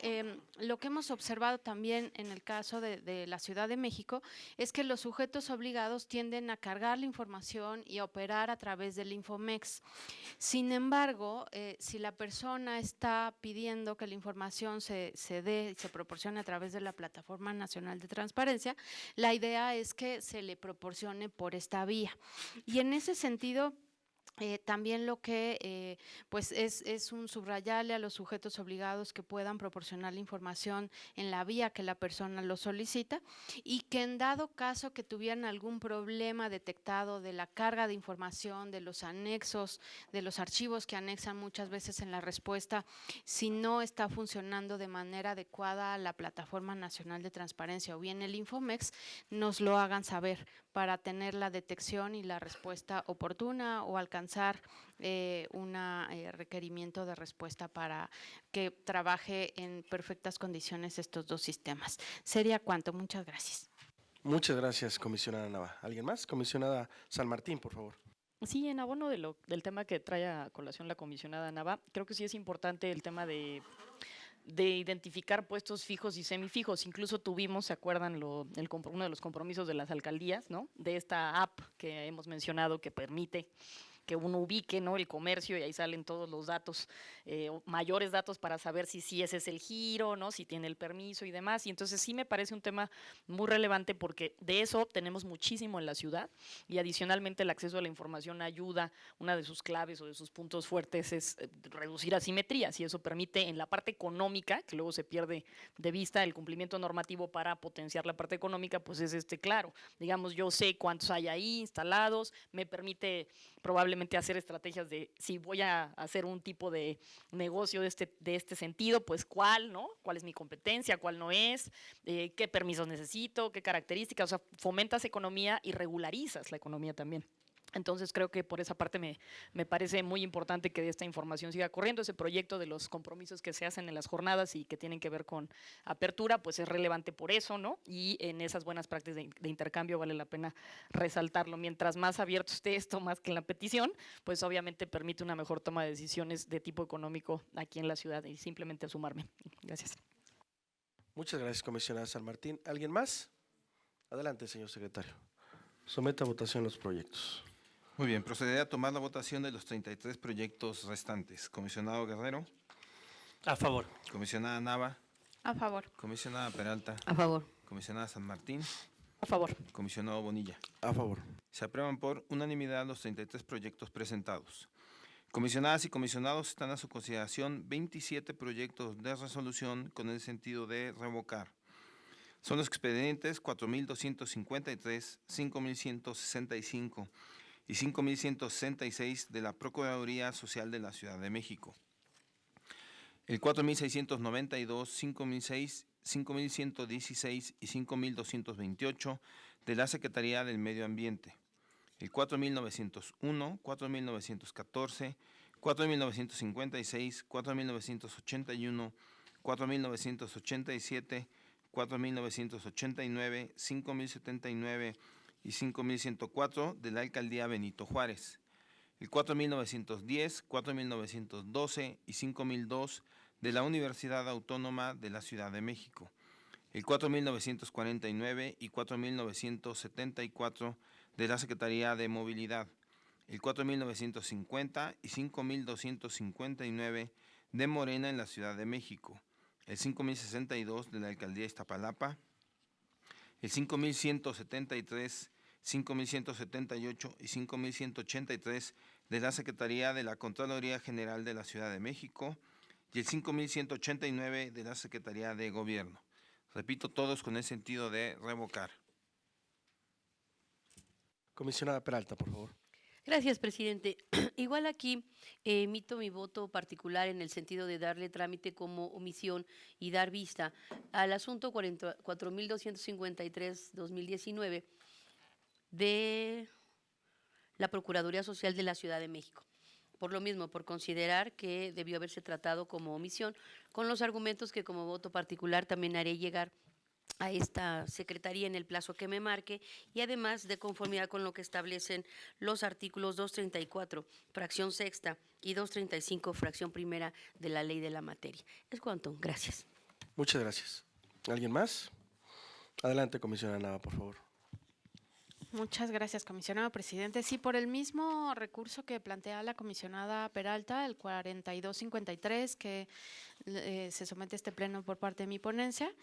lo que hemos observado también en el caso de la Ciudad de México es que los sujetos obligados tienden a cargar la información y a operar a través del Infomex. Sin embargo, si la persona está pidiendo que la información se dé y se proporcione a través de la Plataforma Nacional de Transparencia, la idea es que se le proporcione por esta vía. Y en ese sentido, también lo que pues es un subrayarle a los sujetos obligados que puedan proporcionar la información en la vía que la persona lo solicita, y que en dado caso que tuvieran algún problema detectado de la carga de información, de los anexos, de los archivos que anexan muchas veces en la respuesta, si no está funcionando de manera adecuada la Plataforma Nacional de Transparencia o bien el Infomex, nos lo hagan saber para tener la detección y la respuesta oportuna o alcanzar un requerimiento de respuesta para que trabaje en perfectas condiciones estos dos sistemas. Sería cuanto. Muchas gracias. Muchas gracias, comisionada Nava. ¿Alguien más? Comisionada San Martín, por favor. Sí, en abono del tema que trae a colación la comisionada Nava, creo que sí es importante el tema de identificar puestos fijos y semifijos. Incluso tuvimos, ¿se acuerdan? Uno de los compromisos de las alcaldías, ¿no? De esta app que hemos mencionado que permite que uno ubique, ¿no?, el comercio, y ahí salen todos los datos, mayores datos para saber si ese es el giro, ¿no?, si tiene el permiso y demás. Y entonces sí me parece un tema muy relevante porque de eso tenemos muchísimo en la ciudad, y adicionalmente el acceso a la información ayuda. Una de sus claves o de sus puntos fuertes es reducir asimetrías, y eso permite en la parte económica, que luego se pierde de vista el cumplimiento normativo para potenciar la parte económica, pues es claro. Digamos, yo sé cuántos hay ahí instalados, me permite probablemente hacer estrategias de si voy a hacer un tipo de negocio de este sentido, pues cuál, ¿no? ¿Cuál es mi competencia? ¿Cuál no es? ¿Qué permisos necesito? ¿Qué características? O sea, fomentas economía y regularizas la economía también. Entonces creo que por esa parte me parece muy importante que esta información siga corriendo. Ese proyecto de los compromisos que se hacen en las jornadas y que tienen que ver con apertura, pues es relevante por eso, ¿no? Y en esas buenas prácticas de intercambio vale la pena resaltarlo. Mientras más abierto esté esto, más que en la petición, pues obviamente permite una mejor toma de decisiones de tipo económico aquí en la ciudad, y simplemente sumarme. Gracias. Muchas gracias, comisionada San Martín. ¿Alguien más? Adelante, señor secretario. Someta a votación los proyectos. Muy bien, procederé a tomar la votación de los 33 proyectos restantes. Comisionado Guerrero, A favor. comisionada Nava, A favor. comisionada Peralta, A favor. comisionada San Martín, A favor. comisionado Bonilla. A favor. Se aprueban por unanimidad los 33 proyectos presentados. Comisionadas y comisionados, están a su consideración 27 proyectos de resolución con el sentido de revocar. Son los expedientes 4.253, 5.165 y 5.166 de la Procuraduría Social de la Ciudad de México. El 4.692, 5.006, 5.116 y 5.228 de la Secretaría del Medio Ambiente. El 4.901, 4.914, 4.956, 4.981, 4.987, 4.989, 5.079 y 5.104 de la Alcaldía Benito Juárez. El 4.910, 4.912 y 5.002 de la Universidad Autónoma de la Ciudad de México. El 4.949 y 4.974 de la Secretaría de Movilidad. El 4.950 y 5.259 de Morena en la Ciudad de México. El 5.062 de la Alcaldía Iztapalapa. El 5.173, 5.178 y 5.183 de la Secretaría de la Contraloría General de la Ciudad de México y el 5.189 de la Secretaría de Gobierno. Repito, todos con el sentido de revocar. Comisionada Peralta, por favor. Gracias, presidente. Igual aquí emito mi voto particular en el sentido de darle trámite como omisión y dar vista al asunto 4.253-2019 de la Procuraduría Social de la Ciudad de México. Por lo mismo, por considerar que debió haberse tratado como omisión, con los argumentos que como voto particular también haré llegar a esta secretaría en el plazo que me marque y además de conformidad con lo que establecen los artículos 234, fracción sexta y 235, fracción primera de la ley de la materia. Es cuanto. Gracias. Muchas gracias. ¿Alguien más? Adelante, comisionada Nava, por favor. Muchas gracias, comisionado presidente. Sí, por el mismo recurso que plantea la comisionada Peralta, el 4253, que se somete a este pleno por parte de mi ponencia.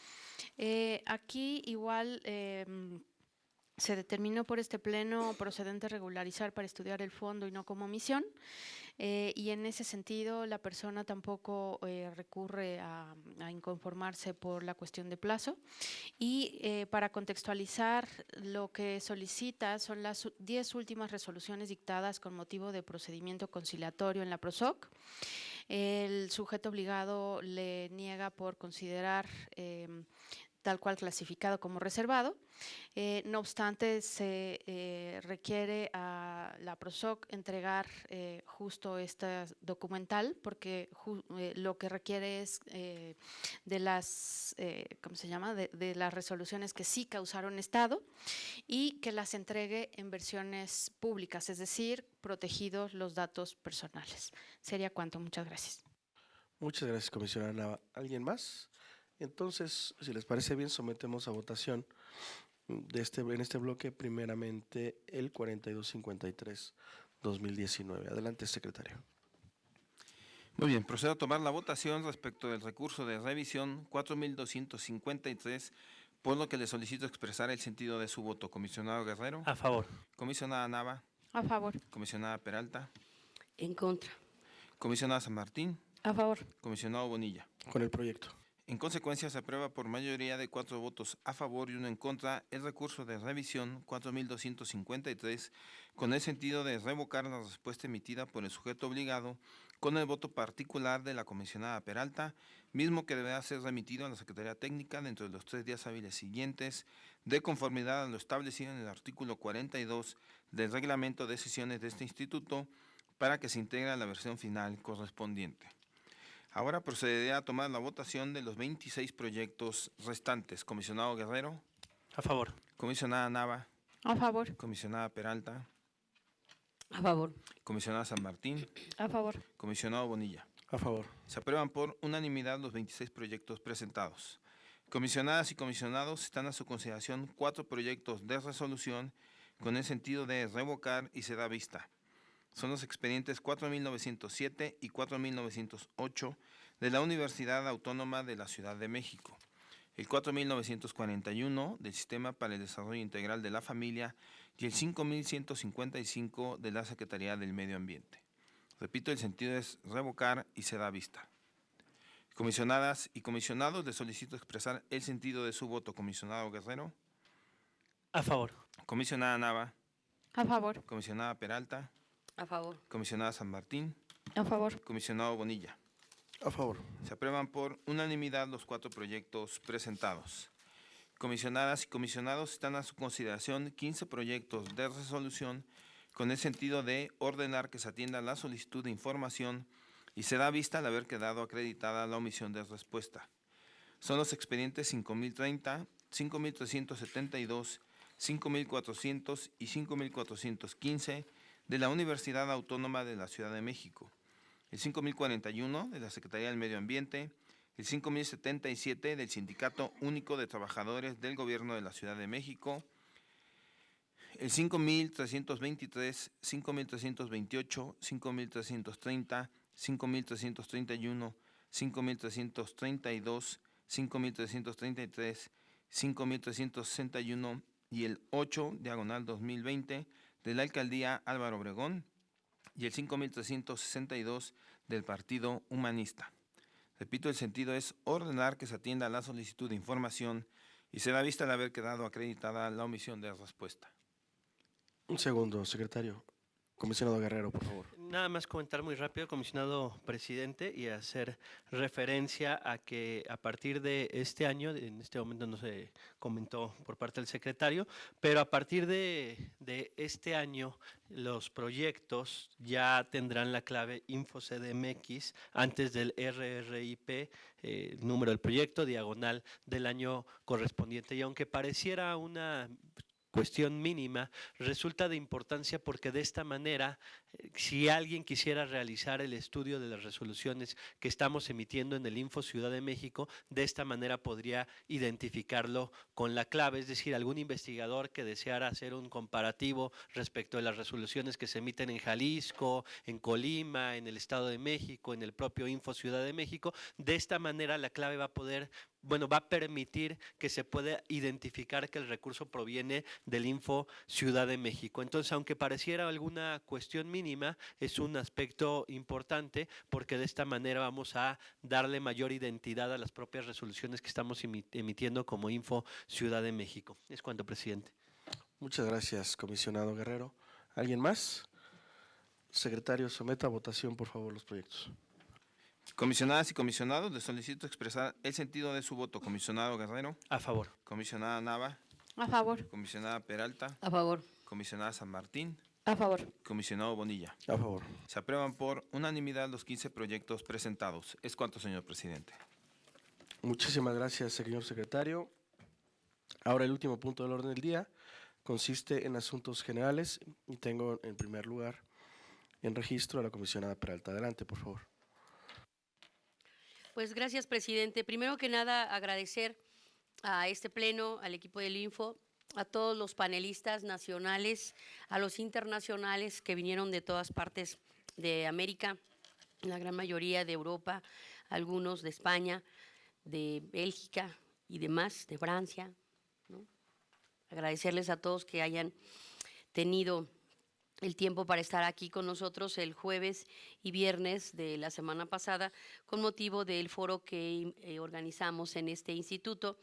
Aquí igual se determinó por este pleno procedente regularizar para estudiar el fondo y no como omisión. Y en ese sentido, la persona tampoco recurre a inconformarse por la cuestión de plazo. Y para contextualizar, lo que solicita son las 10 últimas resoluciones dictadas con motivo de procedimiento conciliatorio en la PROSOC. El sujeto obligado le niega por considerar tal cual clasificado como reservado. No obstante, se requiere a la PROSOC entregar justo este documental, porque lo que requiere es de las, ¿cómo se llama?, de las resoluciones que sí causaron estado y que las entregue en versiones públicas, es decir, protegidos los datos personales. Sería cuanto. Muchas gracias. Muchas gracias, comisionada Nava. ¿Alguien más? Entonces, si les parece bien, sometemos a votación en este bloque primeramente el 4253-2019. Adelante, secretario. Muy bien, procedo a tomar la votación respecto del recurso de revisión 4253, por lo que le solicito expresar el sentido de su voto. Comisionado Guerrero. A favor. Comisionada Nava. A favor. Comisionada Peralta. En contra. Comisionada San Martín. A favor. Comisionado Bonilla. Con el proyecto. En consecuencia, se aprueba por mayoría de 4 votos a favor y 1 en contra el recurso de revisión 4253, con el sentido de revocar la respuesta emitida por el sujeto obligado con el voto particular de la comisionada Peralta, mismo que deberá ser remitido a la Secretaría Técnica dentro de los 3 días hábiles siguientes, de conformidad a lo establecido en el artículo 42 del reglamento de sesiones de este instituto, para que se integre a la versión final correspondiente. Ahora procederé a tomar la votación de los 26 proyectos restantes. Comisionado Guerrero. A favor. Comisionada Nava. A favor. Comisionada Peralta. A favor. Comisionada San Martín. A favor. Comisionado Bonilla. A favor. Se aprueban por unanimidad los 26 proyectos presentados. Comisionadas y comisionados, están a su consideración 4 proyectos de resolución con el sentido de revocar y se da vista. Son los expedientes 4907 y 4908 de la Universidad Autónoma de la Ciudad de México, el 4941 del Sistema para el Desarrollo Integral de la Familia y el 5155 de la Secretaría del Medio Ambiente. Repito, el sentido es revocar y se da vista. Comisionadas y comisionados, les solicito expresar el sentido de su voto. Comisionado Guerrero. A favor. Comisionada Nava. A favor. Comisionada Peralta. A favor. Comisionada San Martín. A favor. Comisionado Bonilla. A favor. Se aprueban por unanimidad los 4 proyectos presentados. Comisionadas y comisionados, están a su consideración 15 proyectos de resolución con el sentido de ordenar que se atienda la solicitud de información y se da vista al haber quedado acreditada la omisión de respuesta. Son los expedientes 5030, 5372, 5400 y 5415 de la Universidad Autónoma de la Ciudad de México, el 5041 de la Secretaría del Medio Ambiente, el 5077 del Sindicato Único de Trabajadores del Gobierno de la Ciudad de México, el 5323, 5328, 5330, 5331, 5332, 5333, 5361 y el 8, diagonal 2020, de la Alcaldía Álvaro Obregón y el 5362 del Partido Humanista. Repito, el sentido es ordenar que se atienda la solicitud de información y se da vista al haber quedado acreditada la omisión de respuesta. Un segundo, secretario. Comisionado Guerrero, por favor. Nada más comentar muy rápido, comisionado presidente, y hacer referencia a que a partir de este año, en este momento no se comentó por parte del secretario, pero a partir de este año los proyectos ya tendrán la clave InfoCDMX antes del RRIP, número del proyecto, diagonal del año correspondiente. Y aunque pareciera una cuestión mínima, resulta de importancia porque de esta manera, si alguien quisiera realizar el estudio de las resoluciones que estamos emitiendo en el Info Ciudad de México, de esta manera podría identificarlo con la clave, es decir, algún investigador que deseara hacer un comparativo respecto de las resoluciones que se emiten en Jalisco, en Colima, en el Estado de México, en el propio Info Ciudad de México, de esta manera la clave va a permitir que se pueda identificar que el recurso proviene del Info Ciudad de México. Entonces, aunque pareciera alguna cuestión mínima, es un aspecto importante porque de esta manera vamos a darle mayor identidad a las propias resoluciones que estamos emitiendo como Info Ciudad de México. Es cuanto, presidente. Muchas gracias, comisionado Guerrero. ¿Alguien más? Secretario, someta a votación, por favor, los proyectos. Comisionadas y comisionados, les solicito expresar el sentido de su voto. Comisionado Guerrero, A favor. comisionada Nava, A favor. comisionada Peralta, A favor. comisionada San Martín, A favor. comisionado Bonilla. A favor. Se aprueban por unanimidad los 15 proyectos presentados. Es cuanto, señor presidente. Muchísimas gracias, señor secretario. Ahora el último punto del orden del día consiste en asuntos generales y tengo en primer lugar en registro a la comisionada Peralta. Adelante, por favor. Pues gracias, presidente. Primero que nada, agradecer a este pleno, al equipo del Info, a todos los panelistas nacionales, a los internacionales que vinieron de todas partes de América, la gran mayoría de Europa, algunos de España, de Bélgica y demás, de Francia, ¿no? Agradecerles a todos que hayan tenido el tiempo para estar aquí con nosotros el jueves y viernes de la semana pasada con motivo del foro que organizamos en este instituto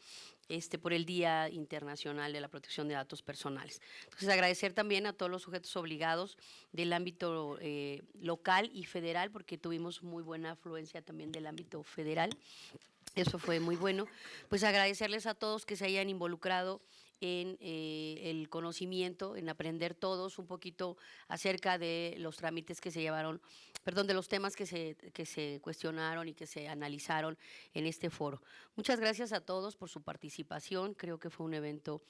por el Día Internacional de la Protección de Datos Personales. Entonces, agradecer también a todos los sujetos obligados del ámbito local y federal, porque tuvimos muy buena afluencia también del ámbito federal. Eso fue muy bueno. Pues agradecerles a todos que se hayan involucrado en el conocimiento, en aprender todos un poquito acerca de los trámites que se llevaron, perdón, de los temas que se cuestionaron y que se analizaron en este foro. Muchas gracias a todos por su participación. Creo que fue un evento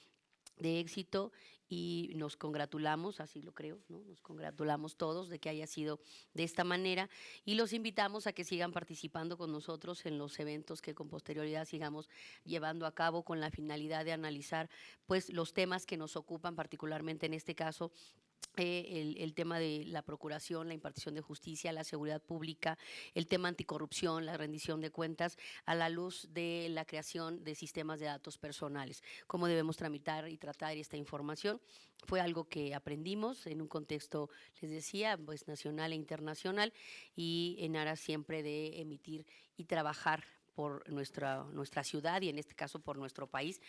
de éxito y nos congratulamos, así lo creo, ¿no? Nos congratulamos todos de que haya sido de esta manera y los invitamos a que sigan participando con nosotros en los eventos que con posterioridad sigamos llevando a cabo con la finalidad de analizar pues los temas que nos ocupan, particularmente en este caso el tema de la procuración, la impartición de justicia, la seguridad pública, el tema anticorrupción, la rendición de cuentas, a la luz de la creación de sistemas de datos personales. Cómo debemos tramitar y tratar esta información. Fue algo que aprendimos en un contexto, les decía, pues nacional e internacional y en aras siempre de emitir y trabajar por nuestra ciudad y en este caso por nuestro país,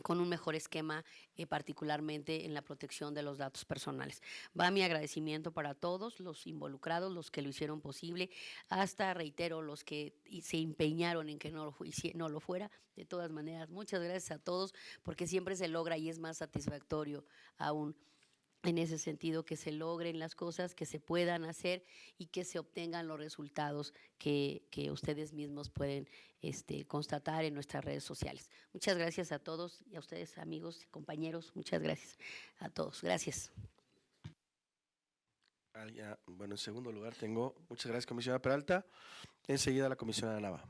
con un mejor esquema, particularmente en la protección de los datos personales. Va mi agradecimiento para todos los involucrados, los que lo hicieron posible, hasta, reitero, los que se empeñaron en que no lo fuera. De todas maneras, muchas gracias a todos, porque siempre se logra y es más satisfactorio aún en ese sentido, que se logren las cosas, que se puedan hacer y que se obtengan los resultados que ustedes mismos pueden constatar en nuestras redes sociales. Muchas gracias a todos y a ustedes, amigos y compañeros. Muchas gracias a todos. Gracias. Bueno, en segundo lugar tengo, muchas gracias, comisionada Peralta. Enseguida la comisionada Nava.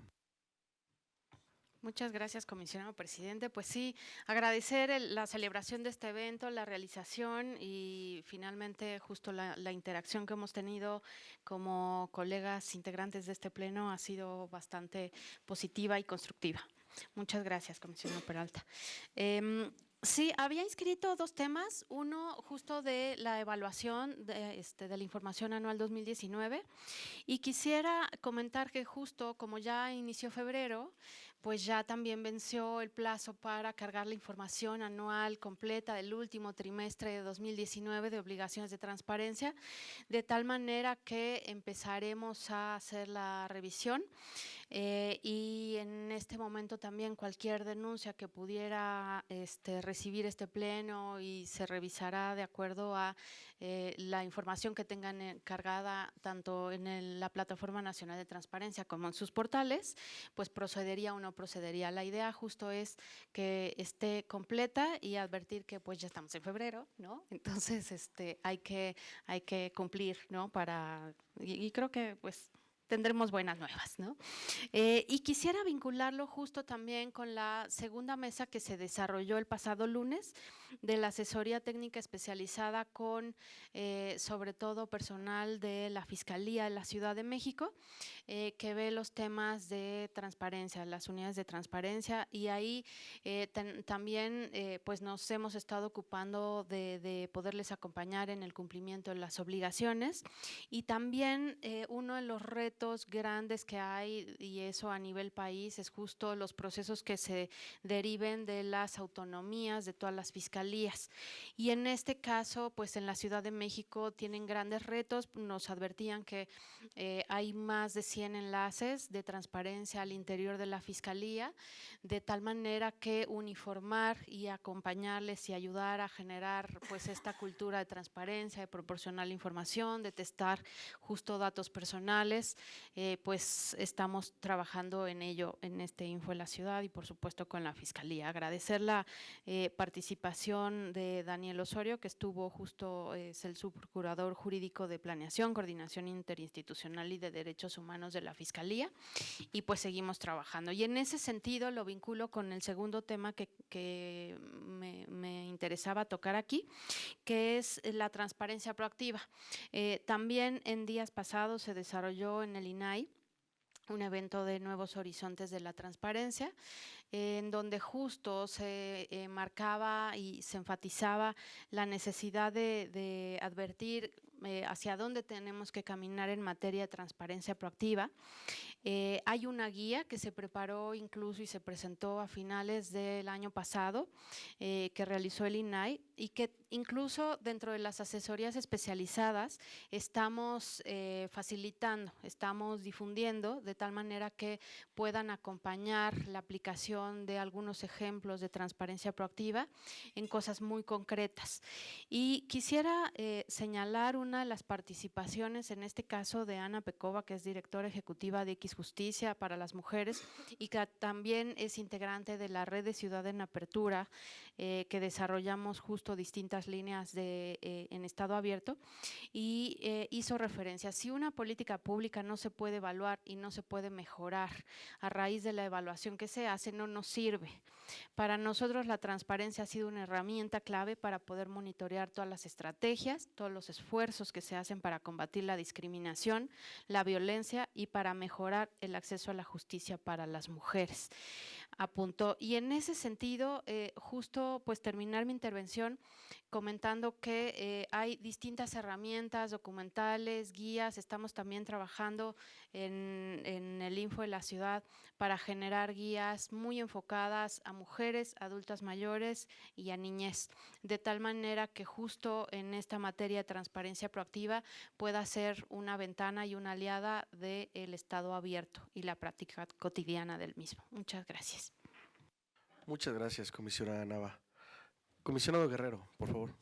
Muchas gracias, comisionado presidente. Pues sí, agradecer la celebración de este evento, la realización y finalmente justo la interacción que hemos tenido como colegas integrantes de este pleno ha sido bastante positiva y constructiva. Muchas gracias, comisionado Peralta. Sí, había inscrito dos temas, uno justo de la evaluación de la información anual 2019 y quisiera comentar que justo como ya inició febrero, pues ya también venció el plazo para cargar la información anual completa del último trimestre de 2019 de obligaciones de transparencia, de tal manera que empezaremos a hacer la revisión. Y en este momento también cualquier denuncia que pudiera recibir este pleno y se revisará de acuerdo a la información que tengan cargada tanto en la Plataforma Nacional de Transparencia como en sus portales, pues procedería o no procedería. La idea justo es que esté completa y advertir que pues ya estamos en febrero, ¿no? Entonces hay que cumplir, ¿no? Y creo que pues tendremos buenas nuevas, ¿no? Y quisiera vincularlo justo también con la segunda mesa que se desarrolló el pasado lunes de la asesoría técnica especializada con sobre todo personal de la Fiscalía de la Ciudad de México, que ve los temas de transparencia, las unidades de transparencia, y ahí también pues nos hemos estado ocupando de poderles acompañar en el cumplimiento de las obligaciones, y también uno de los retos grandes que hay, y eso a nivel país, es justo los procesos que se deriven de las autonomías de todas las fiscalías. Y en este caso, pues en la Ciudad de México tienen grandes retos. Nos advertían que hay más de 100 enlaces de transparencia al interior de la fiscalía, de tal manera que uniformar y acompañarles y ayudar a generar pues esta cultura de transparencia, de proporcionar la información, de testar justo datos personales, pues estamos trabajando en ello en este Info en la Ciudad y por supuesto con la Fiscalía. Agradecer la participación de Daniel Osorio, que estuvo justo, es el subprocurador jurídico de Planeación, Coordinación Interinstitucional y de Derechos Humanos de la Fiscalía, y pues seguimos trabajando. Y en ese sentido lo vinculo con el segundo tema que me interesaba tocar aquí, que es la transparencia proactiva. También en días pasados se desarrolló en el INAI un evento de Nuevos Horizontes de la Transparencia, en donde justo se marcaba y se enfatizaba la necesidad de advertir hacia dónde tenemos que caminar en materia de transparencia proactiva. Hay una guía que se preparó incluso y se presentó a finales del año pasado, que realizó el INAI, y que incluso dentro de las asesorías especializadas estamos facilitando, estamos difundiendo de tal manera que puedan acompañar la aplicación de algunos ejemplos de transparencia proactiva en cosas muy concretas. Y quisiera señalar una de las participaciones, en este caso de Ana Pecova, que es directora ejecutiva de X Justicia para las Mujeres y que también es integrante de la Red de Ciudad en Apertura, que desarrollamos justo distintas líneas en estado abierto, y hizo referencia: si una política pública no se puede evaluar y no se puede mejorar a raíz de la evaluación que se hace, no nos sirve. Para nosotros la transparencia ha sido una herramienta clave para poder monitorear todas las estrategias, todos los esfuerzos que se hacen para combatir la discriminación, la violencia y para mejorar el acceso a la justicia para las mujeres, apuntó. Y en ese sentido, justo pues terminar mi intervención comentando que hay distintas herramientas, documentales, guías. Estamos también trabajando en el Info de la Ciudad para generar guías muy enfocadas a mujeres, adultas mayores y a niñez, de tal manera que justo en esta materia de transparencia proactiva pueda ser una ventana y una aliada del estado abierto y la práctica cotidiana del mismo. Muchas gracias. Muchas gracias, comisionada Nava. Comisionado Guerrero, por favor.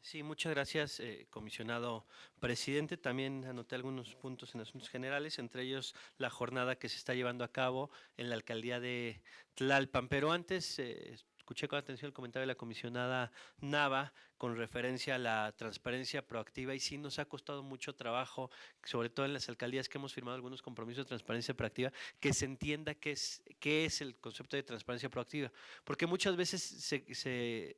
Sí, muchas gracias, comisionado presidente. También anoté algunos puntos en asuntos generales, entre ellos la jornada que se está llevando a cabo en la alcaldía de Tlalpan. Pero antes, escuché con atención el comentario de la comisionada Nava con referencia a la transparencia proactiva, y sí nos ha costado mucho trabajo, sobre todo en las alcaldías que hemos firmado algunos compromisos de transparencia proactiva, que se entienda qué es el concepto de transparencia proactiva, porque muchas veces se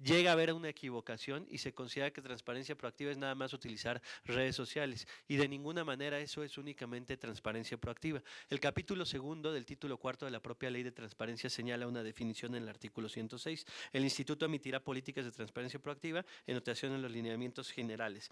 llega a haber una equivocación y se considera que transparencia proactiva es nada más utilizar redes sociales, y de ninguna manera eso es únicamente transparencia proactiva. El capítulo segundo del título cuarto de la propia ley de transparencia señala una definición en el artículo 106. El instituto emitirá políticas de transparencia proactiva proactiva, anotación en los lineamientos generales.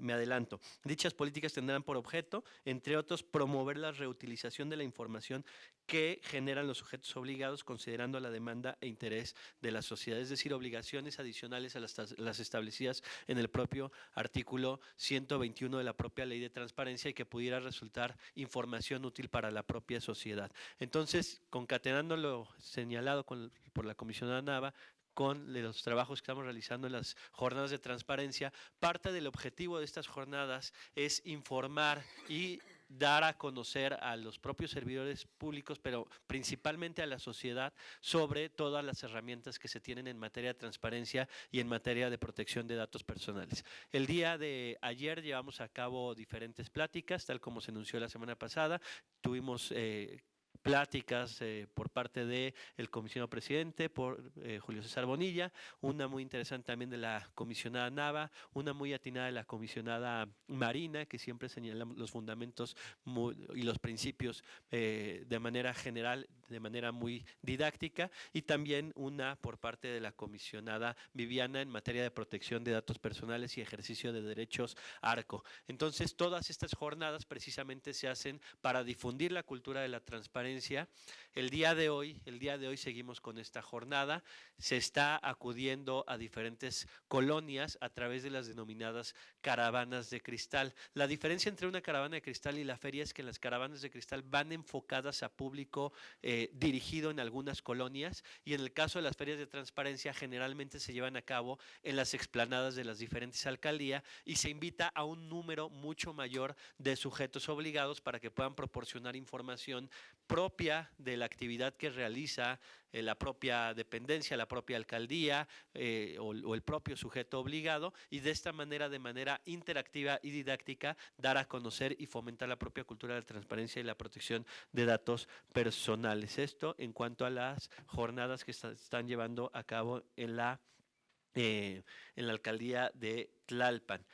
Me adelanto. Dichas políticas tendrán por objeto, entre otros, promover la reutilización de la información que generan los sujetos obligados considerando la demanda e interés de la sociedad, es decir, obligaciones adicionales a las establecidas en el propio artículo 121 de la propia Ley de Transparencia y que pudiera resultar información útil para la propia sociedad. Entonces, concatenando lo señalado por la comisionada Nava, con los trabajos que estamos realizando en las jornadas de transparencia, parte del objetivo de estas jornadas es informar y dar a conocer a los propios servidores públicos, pero principalmente a la sociedad, sobre todas las herramientas que se tienen en materia de transparencia y en materia de protección de datos personales. El día de ayer llevamos a cabo diferentes pláticas, tal como se anunció la semana pasada. Tuvimos pláticas por parte del comisionado presidente, por Julio César Bonilla, una muy interesante también de la comisionada Nava, una muy atinada de la comisionada Marina, que siempre señala los fundamentos y los principios de manera general, de manera muy didáctica, y también una por parte de la comisionada Viviana en materia de protección de datos personales y ejercicio de derechos ARCO. Entonces, todas estas jornadas precisamente se hacen para difundir la cultura de la transparencia. El día de hoy seguimos con esta jornada. Se está acudiendo a diferentes colonias a través de las denominadas caravanas de cristal. La diferencia entre una caravana de cristal y la feria es que las caravanas de cristal van enfocadas a público dirigido en algunas colonias, y en el caso de las ferias de transparencia generalmente se llevan a cabo en las explanadas de las diferentes alcaldías y se invita a un número mucho mayor de sujetos obligados para que puedan proporcionar información propia de la actividad que realiza la propia dependencia, la propia alcaldía o el propio sujeto obligado, y de esta manera, de manera interactiva y didáctica, dar a conocer y fomentar la propia cultura de la transparencia y la protección de datos personales. Esto en cuanto a las jornadas que están llevando a cabo en la alcaldía de Tlalpan.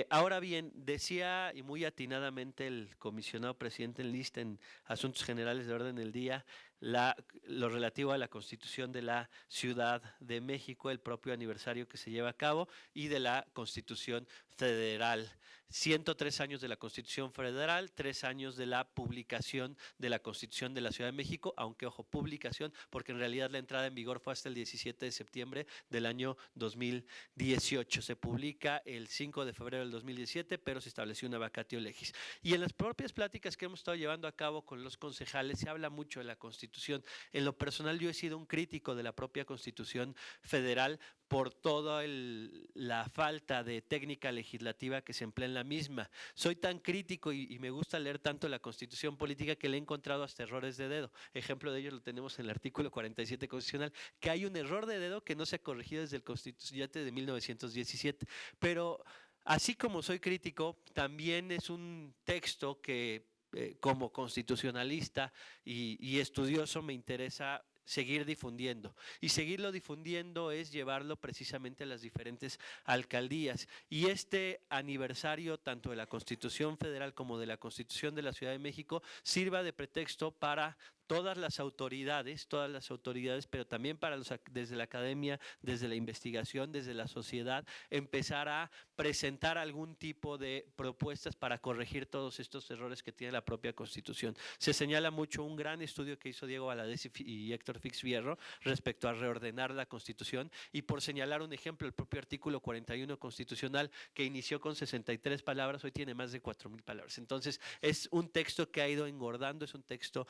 Ahora bien, decía y muy atinadamente el comisionado presidente en lista en Asuntos Generales de Orden del Día, lo relativo a la Constitución de la Ciudad de México, el propio aniversario que se lleva a cabo, y de la Constitución Federal. 103 años de la Constitución Federal, 3 años de la publicación de la Constitución de la Ciudad de México, aunque, ojo, publicación, porque en realidad la entrada en vigor fue hasta el 17 de septiembre del año 2018. Se publica el 5 de febrero del 2017, pero se estableció una vacatio legis. Y en las propias pláticas que hemos estado llevando a cabo con los concejales se habla mucho de la Constitución. En lo personal, yo he sido un crítico de la propia Constitución Federal por toda la falta de técnica legislativa que se emplea en la misma. Soy tan crítico y me gusta leer tanto la Constitución política que le he encontrado hasta errores de dedo. Ejemplo de ello lo tenemos en el artículo 47 constitucional, que hay un error de dedo que no se ha corregido desde el Constituyente de 1917. Pero así como soy crítico, también es un texto que como constitucionalista y estudioso me interesa seguir difundiendo, y seguirlo difundiendo es llevarlo precisamente a las diferentes alcaldías, y este aniversario tanto de la Constitución Federal como de la Constitución de la Ciudad de México sirva de pretexto para todas las autoridades, pero también para desde la academia, desde la investigación, desde la sociedad, empezar a presentar algún tipo de propuestas para corregir todos estos errores que tiene la propia Constitución. Se señala mucho un gran estudio que hizo Diego Valadez y Héctor Fix Fierro respecto a reordenar la Constitución, y por señalar un ejemplo, el propio artículo 41 constitucional, que inició con 63 palabras, hoy tiene más de 4,000 palabras. Entonces, es un texto que ha ido engordando, es un texto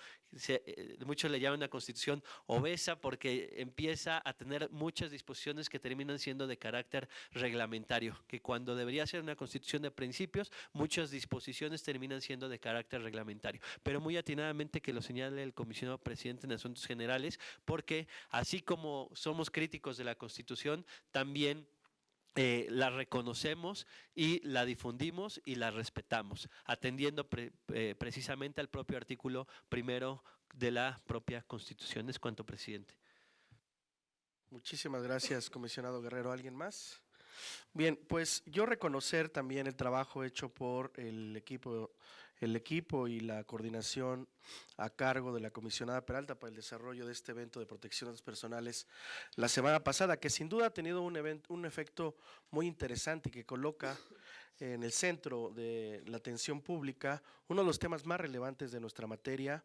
muchos le llaman una constitución obesa porque empieza a tener muchas disposiciones que terminan siendo de carácter reglamentario, que cuando debería ser una constitución de principios, muchas disposiciones terminan siendo de carácter reglamentario. Pero muy atinadamente que lo señale el comisionado presidente en Asuntos Generales, porque así como somos críticos de la Constitución, también la reconocemos y la difundimos y la respetamos, atendiendo precisamente al propio artículo primero de la propia Constitución. Es cuanto, presidente. Muchísimas gracias, comisionado Guerrero. ¿Alguien más? Bien, pues yo reconocer también el trabajo hecho por el equipo el equipo y la coordinación a cargo de la comisionada Peralta para el desarrollo de este evento de protección de datos personales la semana pasada, que sin duda ha tenido un efecto muy interesante y que coloca en el centro de la atención pública uno de los temas más relevantes de nuestra materia,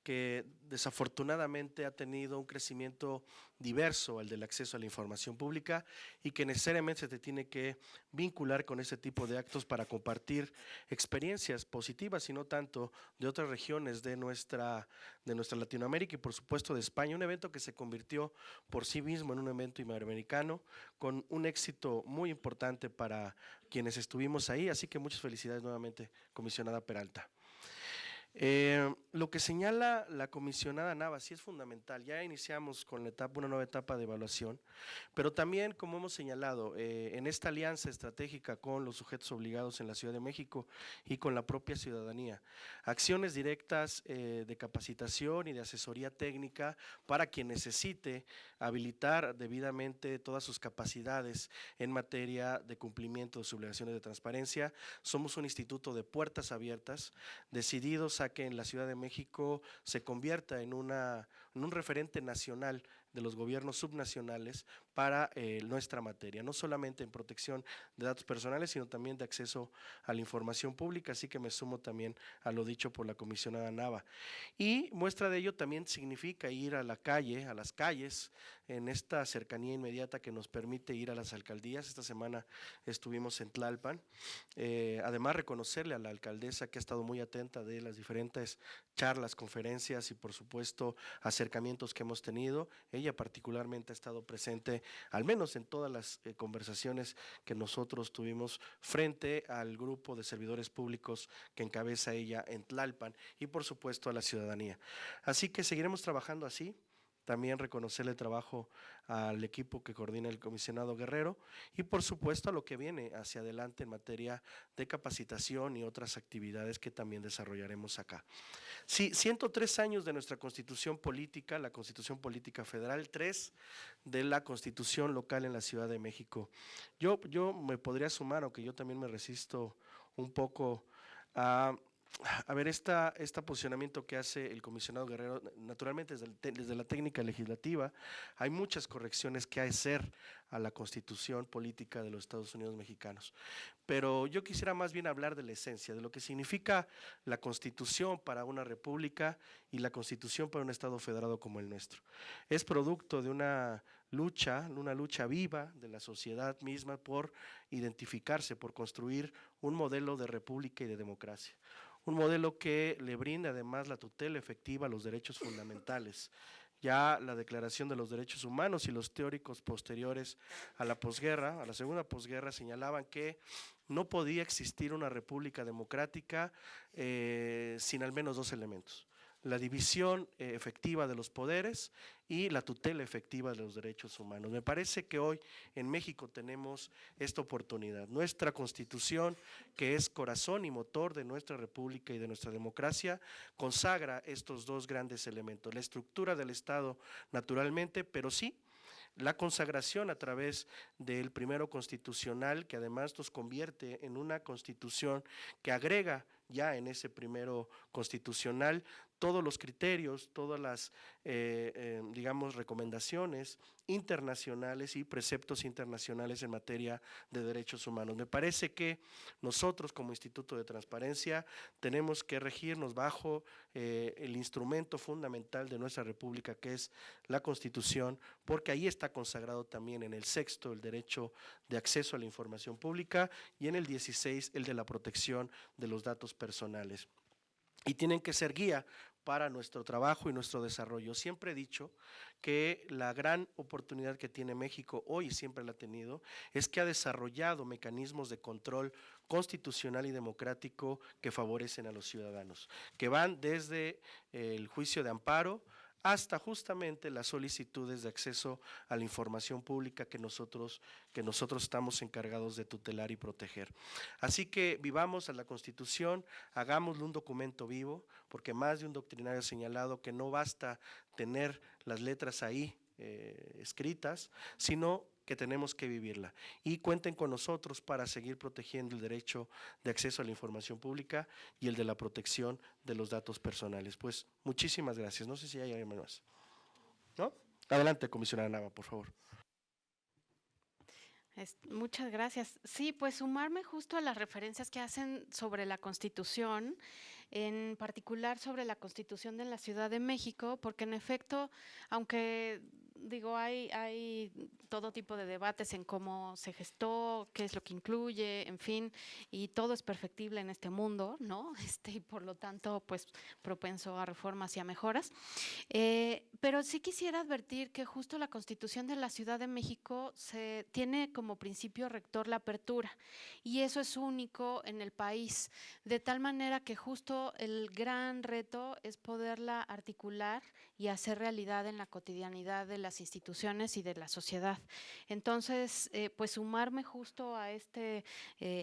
que desafortunadamente ha tenido un crecimiento diverso, el del acceso a la información pública, y que necesariamente se te tiene que vincular con ese tipo de actos para compartir experiencias positivas y no tanto de otras regiones de nuestra Latinoamérica y por supuesto de España, un evento que se convirtió por sí mismo en un evento iberoamericano con un éxito muy importante para quienes estuvimos ahí, así que muchas felicidades nuevamente, comisionada Peralta. Lo que señala la comisionada Nava sí es fundamental. Ya iniciamos con una nueva etapa de evaluación, pero también, como hemos señalado, en esta alianza estratégica con los sujetos obligados en la Ciudad de México y con la propia ciudadanía, acciones directas de capacitación y de asesoría técnica para quien necesite habilitar debidamente todas sus capacidades en materia de cumplimiento de sus obligaciones de transparencia. Somos un instituto de puertas abiertas, decididos a que en la Ciudad de México se convierta en un referente nacional de los gobiernos subnacionales para nuestra materia, no solamente en protección de datos personales, sino también de acceso a la información pública, así que me sumo también a lo dicho por la comisionada Nava. Y muestra de ello también significa ir a la calle, a las calles, en esta cercanía inmediata que nos permite ir a las alcaldías. Esta semana estuvimos en Tlalpan, además reconocerle a la alcaldesa que ha estado muy atenta de las diferentes charlas, conferencias y por supuesto acercamientos que hemos tenido. Ella particularmente ha estado presente al menos en todas las conversaciones que nosotros tuvimos frente al grupo de servidores públicos que encabeza ella en Tlalpan y por supuesto a la ciudadanía. Así que seguiremos trabajando así. También reconocerle el trabajo al equipo que coordina el comisionado Guerrero y por supuesto a lo que viene hacia adelante en materia de capacitación y otras actividades que también desarrollaremos acá. Sí, 103 años de nuestra Constitución Política, la Constitución Política Federal, 3 de la Constitución Local en la Ciudad de México. Yo me podría sumar, aunque yo también me resisto un poco a ver, este posicionamiento que hace el comisionado Guerrero, naturalmente desde la técnica legislativa, hay muchas correcciones que hacer a la Constitución Política de los Estados Unidos mexicanos. Pero yo quisiera más bien hablar de la esencia, de lo que significa la Constitución para una república y la Constitución para un Estado federado como el nuestro. Es producto de una lucha viva de la sociedad misma por identificarse, por construir un modelo de república y de democracia. Un modelo que le brinda además la tutela efectiva a los derechos fundamentales. Ya la Declaración de los Derechos Humanos y los teóricos posteriores a la posguerra, a la segunda posguerra, señalaban que no podía existir una república democrática sin al menos 2 elementos: la división efectiva de los poderes y la tutela efectiva de los derechos humanos. Me parece que hoy en México tenemos esta oportunidad. Nuestra Constitución, que es corazón y motor de nuestra república y de nuestra democracia, consagra estos 2 grandes elementos: la estructura del Estado naturalmente, pero sí la consagración a través del primero constitucional, que además nos convierte en una constitución que agrega ya en ese primero constitucional todos los criterios, todas las, digamos, recomendaciones internacionales y preceptos internacionales en materia de derechos humanos. Me parece que nosotros como Instituto de Transparencia tenemos que regirnos bajo el instrumento fundamental de nuestra república, que es la Constitución, porque ahí está consagrado también en el 6º el derecho de acceso a la información pública y en el 16 el de la protección de los datos personales. Y tienen que ser guía para nuestro trabajo y nuestro desarrollo. Siempre he dicho que la gran oportunidad que tiene México hoy, y siempre la ha tenido, es que ha desarrollado mecanismos de control constitucional y democrático que favorecen a los ciudadanos, que van desde el juicio de amparo hasta justamente las solicitudes de acceso a la información pública que nosotros estamos encargados de tutelar y proteger. Así que vivamos a la Constitución, hagámosle un documento vivo, porque más de un doctrinario ha señalado que no basta tener las letras ahí escritas, sino que tenemos que vivirla. Y cuenten con nosotros para seguir protegiendo el derecho de acceso a la información pública y el de la protección de los datos personales. Pues muchísimas gracias. No sé si hay alguien más. ¿No? Adelante, comisionada Nava, por favor. Muchas gracias. Sí, pues sumarme justo a las referencias que hacen sobre la Constitución, en particular sobre la Constitución de la Ciudad de México, porque en efecto, aunque digo, hay todo tipo de debates en cómo se gestó, qué es lo que incluye, en fin, y todo es perfectible en este mundo, ¿no? Y por lo tanto, pues propenso a reformas y a mejoras. Pero sí quisiera advertir que justo la Constitución de la Ciudad de México tiene como principio rector la apertura, y eso es único en el país, de tal manera que justo el gran reto es poderla articular y hacer realidad en la cotidianidad de las instituciones y de la sociedad. Entonces, pues sumarme justo a este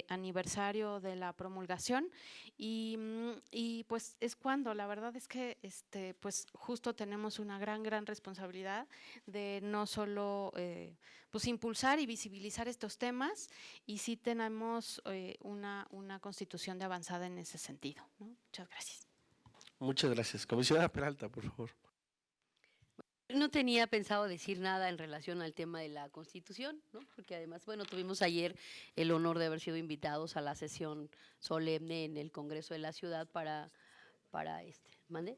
aniversario de la promulgación y pues es cuando, la verdad es que pues justo tenemos una gran responsabilidad de no solo pues impulsar y visibilizar estos temas, y sí tenemos una constitución de avanzada en ese sentido, ¿no? Muchas gracias. Muchas gracias. Comisionada Peralta, por favor. No tenía pensado decir nada en relación al tema de la Constitución, ¿no? Porque además, bueno, tuvimos ayer el honor de haber sido invitados a la sesión solemne en el Congreso de la Ciudad para ¿mande?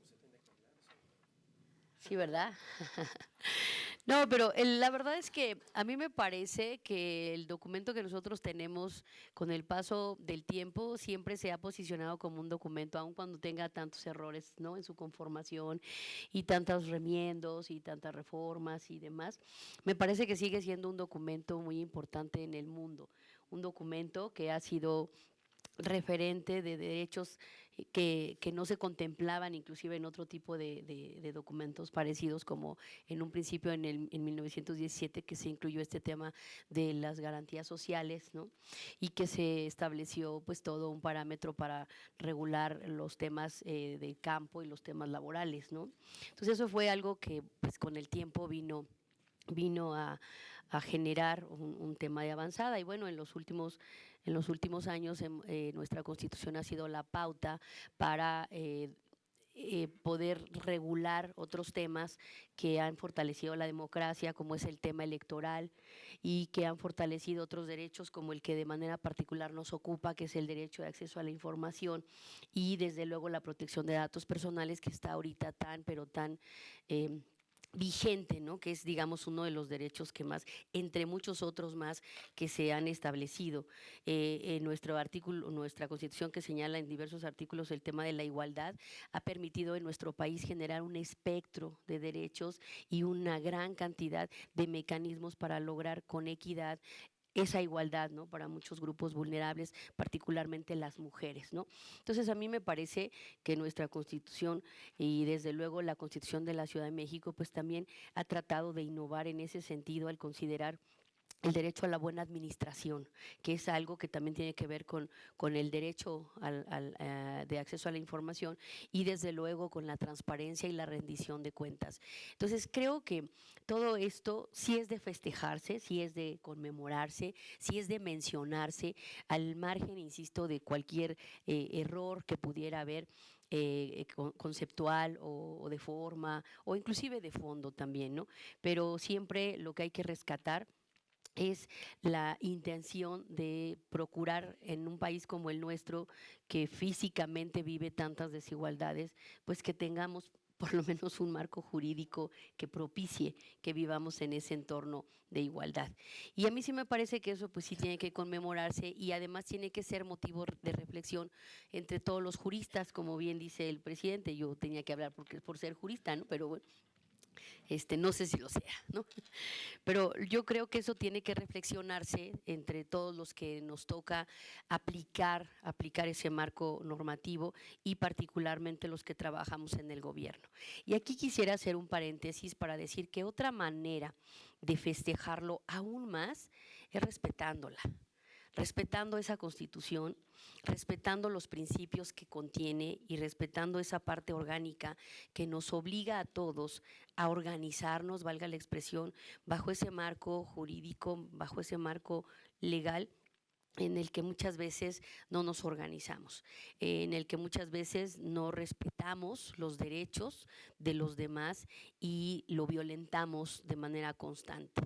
Sí, ¿verdad? No, pero la verdad es que a mí me parece que el documento que nosotros tenemos con el paso del tiempo siempre se ha posicionado como un documento, aun cuando tenga tantos errores, ¿no?, en su conformación y tantos remiendos y tantas reformas y demás. Me parece que sigue siendo un documento muy importante en el mundo, un documento que ha sido referente de derechos que no se contemplaban inclusive en otro tipo de documentos parecidos, como en un principio en 1917 que se incluyó este tema de las garantías sociales, ¿no?, y que se estableció pues todo un parámetro para regular los temas del campo y los temas laborales, ¿no? Entonces eso fue algo que pues con el tiempo vino a generar un tema de avanzada, y bueno, en los últimos años nuestra Constitución ha sido la pauta para poder regular otros temas que han fortalecido la democracia, como es el tema electoral, y que han fortalecido otros derechos como el que de manera particular nos ocupa, que es el derecho de acceso a la información, y desde luego la protección de datos personales, que está ahorita tan vigente, ¿no?, que es, digamos, uno de los derechos que más, entre muchos otros más que se han establecido. En nuestra Constitución, que señala en diversos artículos el tema de la igualdad, ha permitido en nuestro país generar un espectro de derechos y una gran cantidad de mecanismos para lograr con equidad esa igualdad, ¿no?, para muchos grupos vulnerables, particularmente las mujeres, ¿no? Entonces, a mí me parece que nuestra Constitución, y desde luego la Constitución de la Ciudad de México, pues también ha tratado de innovar en ese sentido al considerar el derecho a la buena administración, que es algo que también tiene que ver con el derecho de acceso a la información, y desde luego con la transparencia y la rendición de cuentas. Entonces, creo que todo esto sí es de festejarse, sí es de conmemorarse, sí es de mencionarse, al margen, insisto, de cualquier error que pudiera haber conceptual o de forma, o inclusive de fondo también, ¿no? Pero siempre lo que hay que rescatar es la intención de procurar en un país como el nuestro, que físicamente vive tantas desigualdades, pues que tengamos por lo menos un marco jurídico que propicie que vivamos en ese entorno de igualdad. Y a mí sí me parece que eso pues sí tiene que conmemorarse, y además tiene que ser motivo de reflexión entre todos los juristas, como bien dice el presidente. Yo tenía que hablar por ser jurista, ¿no? Pero bueno, no sé si lo sea, ¿no? Pero yo creo que eso tiene que reflexionarse entre todos los que nos toca aplicar ese marco normativo, y particularmente los que trabajamos en el gobierno. Y aquí quisiera hacer un paréntesis para decir que otra manera de festejarlo aún más es respetándola respetando esa Constitución, respetando los principios que contiene y respetando esa parte orgánica que nos obliga a todos a organizarnos, valga la expresión, bajo ese marco jurídico, bajo ese marco legal, en el que muchas veces no nos organizamos, en el que muchas veces no respetamos los derechos de los demás y lo violentamos de manera constante.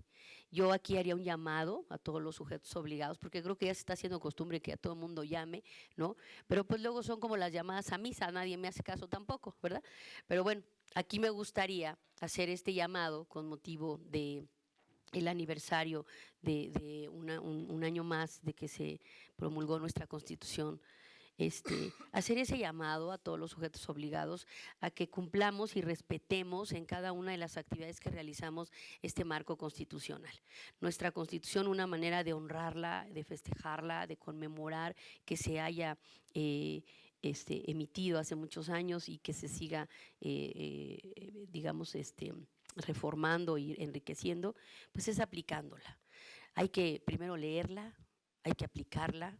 Yo aquí haría un llamado a todos los sujetos obligados, porque creo que ya se está haciendo costumbre que a todo el mundo llame, ¿no? Pero pues luego son como las llamadas a misa, nadie me hace caso tampoco, ¿verdad? Pero bueno, aquí me gustaría hacer este llamado con motivo de el aniversario de un año más de que se promulgó nuestra Constitución, hacer ese llamado a todos los sujetos obligados a que cumplamos y respetemos en cada una de las actividades que realizamos este marco constitucional. Nuestra Constitución, una manera de honrarla, de festejarla, de conmemorar que se haya emitido hace muchos años y que se siga, digamos, reformando y enriqueciendo, pues es aplicándola. Hay que primero leerla, hay que aplicarla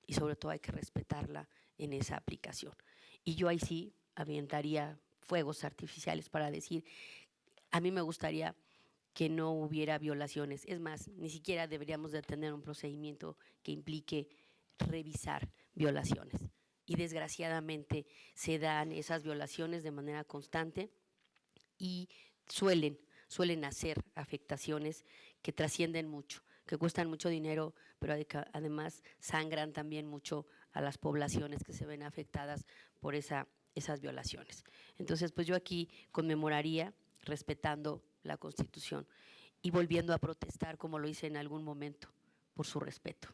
y sobre todo hay que respetarla en esa aplicación. Y yo ahí sí aventaría fuegos artificiales para decir, a mí me gustaría que no hubiera violaciones. Es más, ni siquiera deberíamos de tener un procedimiento que implique revisar violaciones. Y desgraciadamente se dan esas violaciones de manera constante y suelen hacer afectaciones que trascienden mucho, que cuestan mucho dinero, pero además sangran también mucho a las poblaciones que se ven afectadas por esas violaciones. Entonces, pues yo aquí conmemoraría respetando la Constitución y volviendo a protestar, como lo hice en algún momento, por su respeto.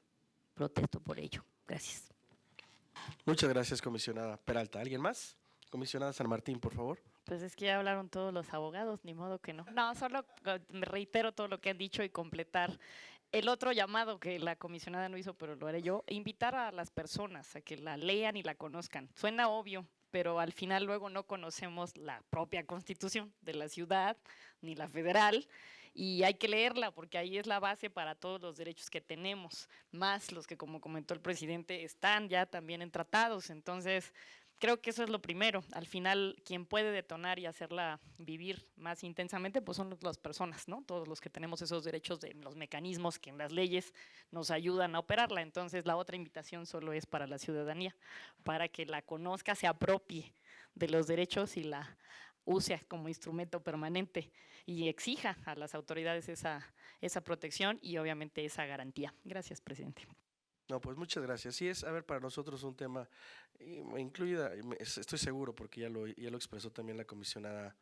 Protesto por ello. Gracias. Muchas gracias, comisionada Peralta. ¿Alguien más? Comisionada San Martín, por favor. Pues es que ya hablaron todos los abogados, ni modo que no. No, solo me reitero todo lo que han dicho y completar el otro llamado que la comisionada no hizo, pero lo haré yo, invitar a las personas a que la lean y la conozcan. Suena obvio, pero al final luego no conocemos la propia Constitución de la ciudad ni la federal y hay que leerla porque ahí es la base para todos los derechos que tenemos, más los que, como comentó el presidente, están ya también en tratados. Entonces, creo que eso es lo primero. Al final, quien puede detonar y hacerla vivir más intensamente, pues son las personas, ¿no? Todos los que tenemos esos derechos de los mecanismos que en las leyes nos ayudan a operarla. Entonces, la otra invitación solo es para la ciudadanía, para que la conozca, se apropie de los derechos y la use como instrumento permanente y exija a las autoridades esa protección y obviamente esa garantía. Gracias, presidente. No, pues muchas gracias. Sí, es, a ver, para nosotros un tema, incluida, estoy seguro, porque ya lo expresó también la comisionada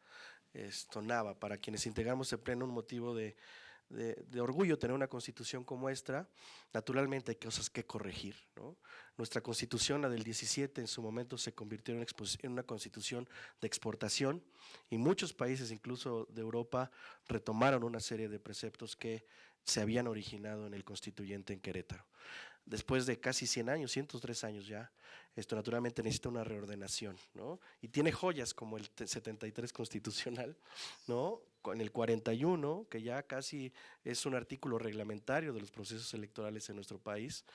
Nava, para quienes integramos el pleno, un motivo de orgullo tener una constitución como esta. Naturalmente hay cosas que corregir, ¿no? Nuestra constitución, la del 17, en su momento se convirtió en una constitución de exportación y muchos países, incluso de Europa, retomaron una serie de preceptos que se habían originado en el constituyente en Querétaro. Después de casi 100 años, 103 años ya, esto naturalmente necesita una reordenación, ¿no? Y tiene joyas como el 73 constitucional, ¿no? Con el 41, que ya casi es un artículo reglamentario de los procesos electorales en nuestro país,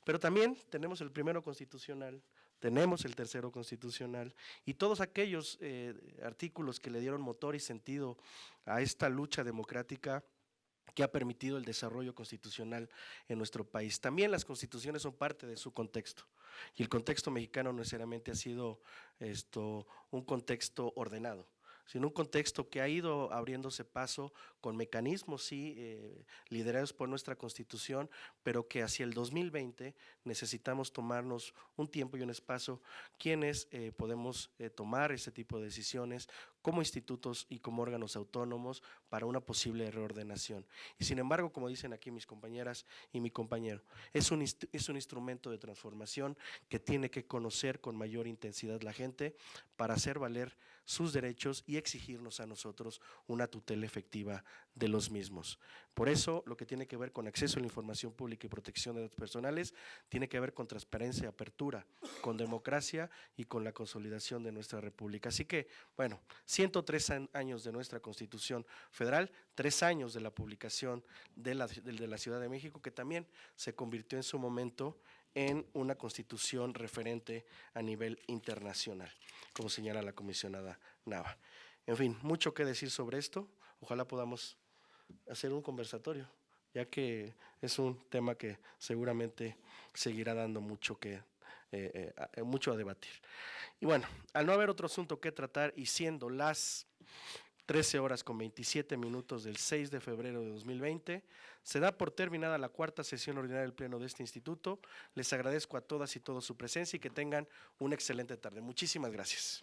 pero también tenemos el primero constitucional, tenemos el tercero constitucional y todos aquellos artículos que le dieron motor y sentido a esta lucha democrática que ha permitido el desarrollo constitucional en nuestro país. También las constituciones son parte de su contexto y el contexto mexicano no necesariamente ha sido un contexto ordenado, sino un contexto que ha ido abriéndose paso con mecanismos, sí, liderados por nuestra Constitución, pero que hacia el 2020 necesitamos tomarnos un tiempo y un espacio quienes podemos tomar ese tipo de decisiones como institutos y como órganos autónomos para una posible reordenación. Y sin embargo, como dicen aquí mis compañeras y mi compañero, es un instrumento de transformación que tiene que conocer con mayor intensidad la gente para hacer valer sus derechos y exigirnos a nosotros una tutela efectiva de los mismos. Por eso, lo que tiene que ver con acceso a la información pública y protección de datos personales tiene que ver con transparencia, apertura, con democracia y con la consolidación de nuestra república. Así que, bueno, 103 años de nuestra Constitución Federal, 3 años de la publicación de la Ciudad de México, que también se convirtió en su momento en una constitución referente a nivel internacional, como señala la comisionada Nava. En fin, mucho que decir sobre esto. Ojalá podamos hacer un conversatorio, ya que es un tema que seguramente seguirá dando mucho mucho a debatir. Y bueno, al no haber otro asunto que tratar y siendo las 13:27 del 6 de febrero de 2020, se da por terminada la 4ª sesión ordinaria del Pleno de este instituto. Les agradezco a todas y todos su presencia y que tengan una excelente tarde. Muchísimas gracias.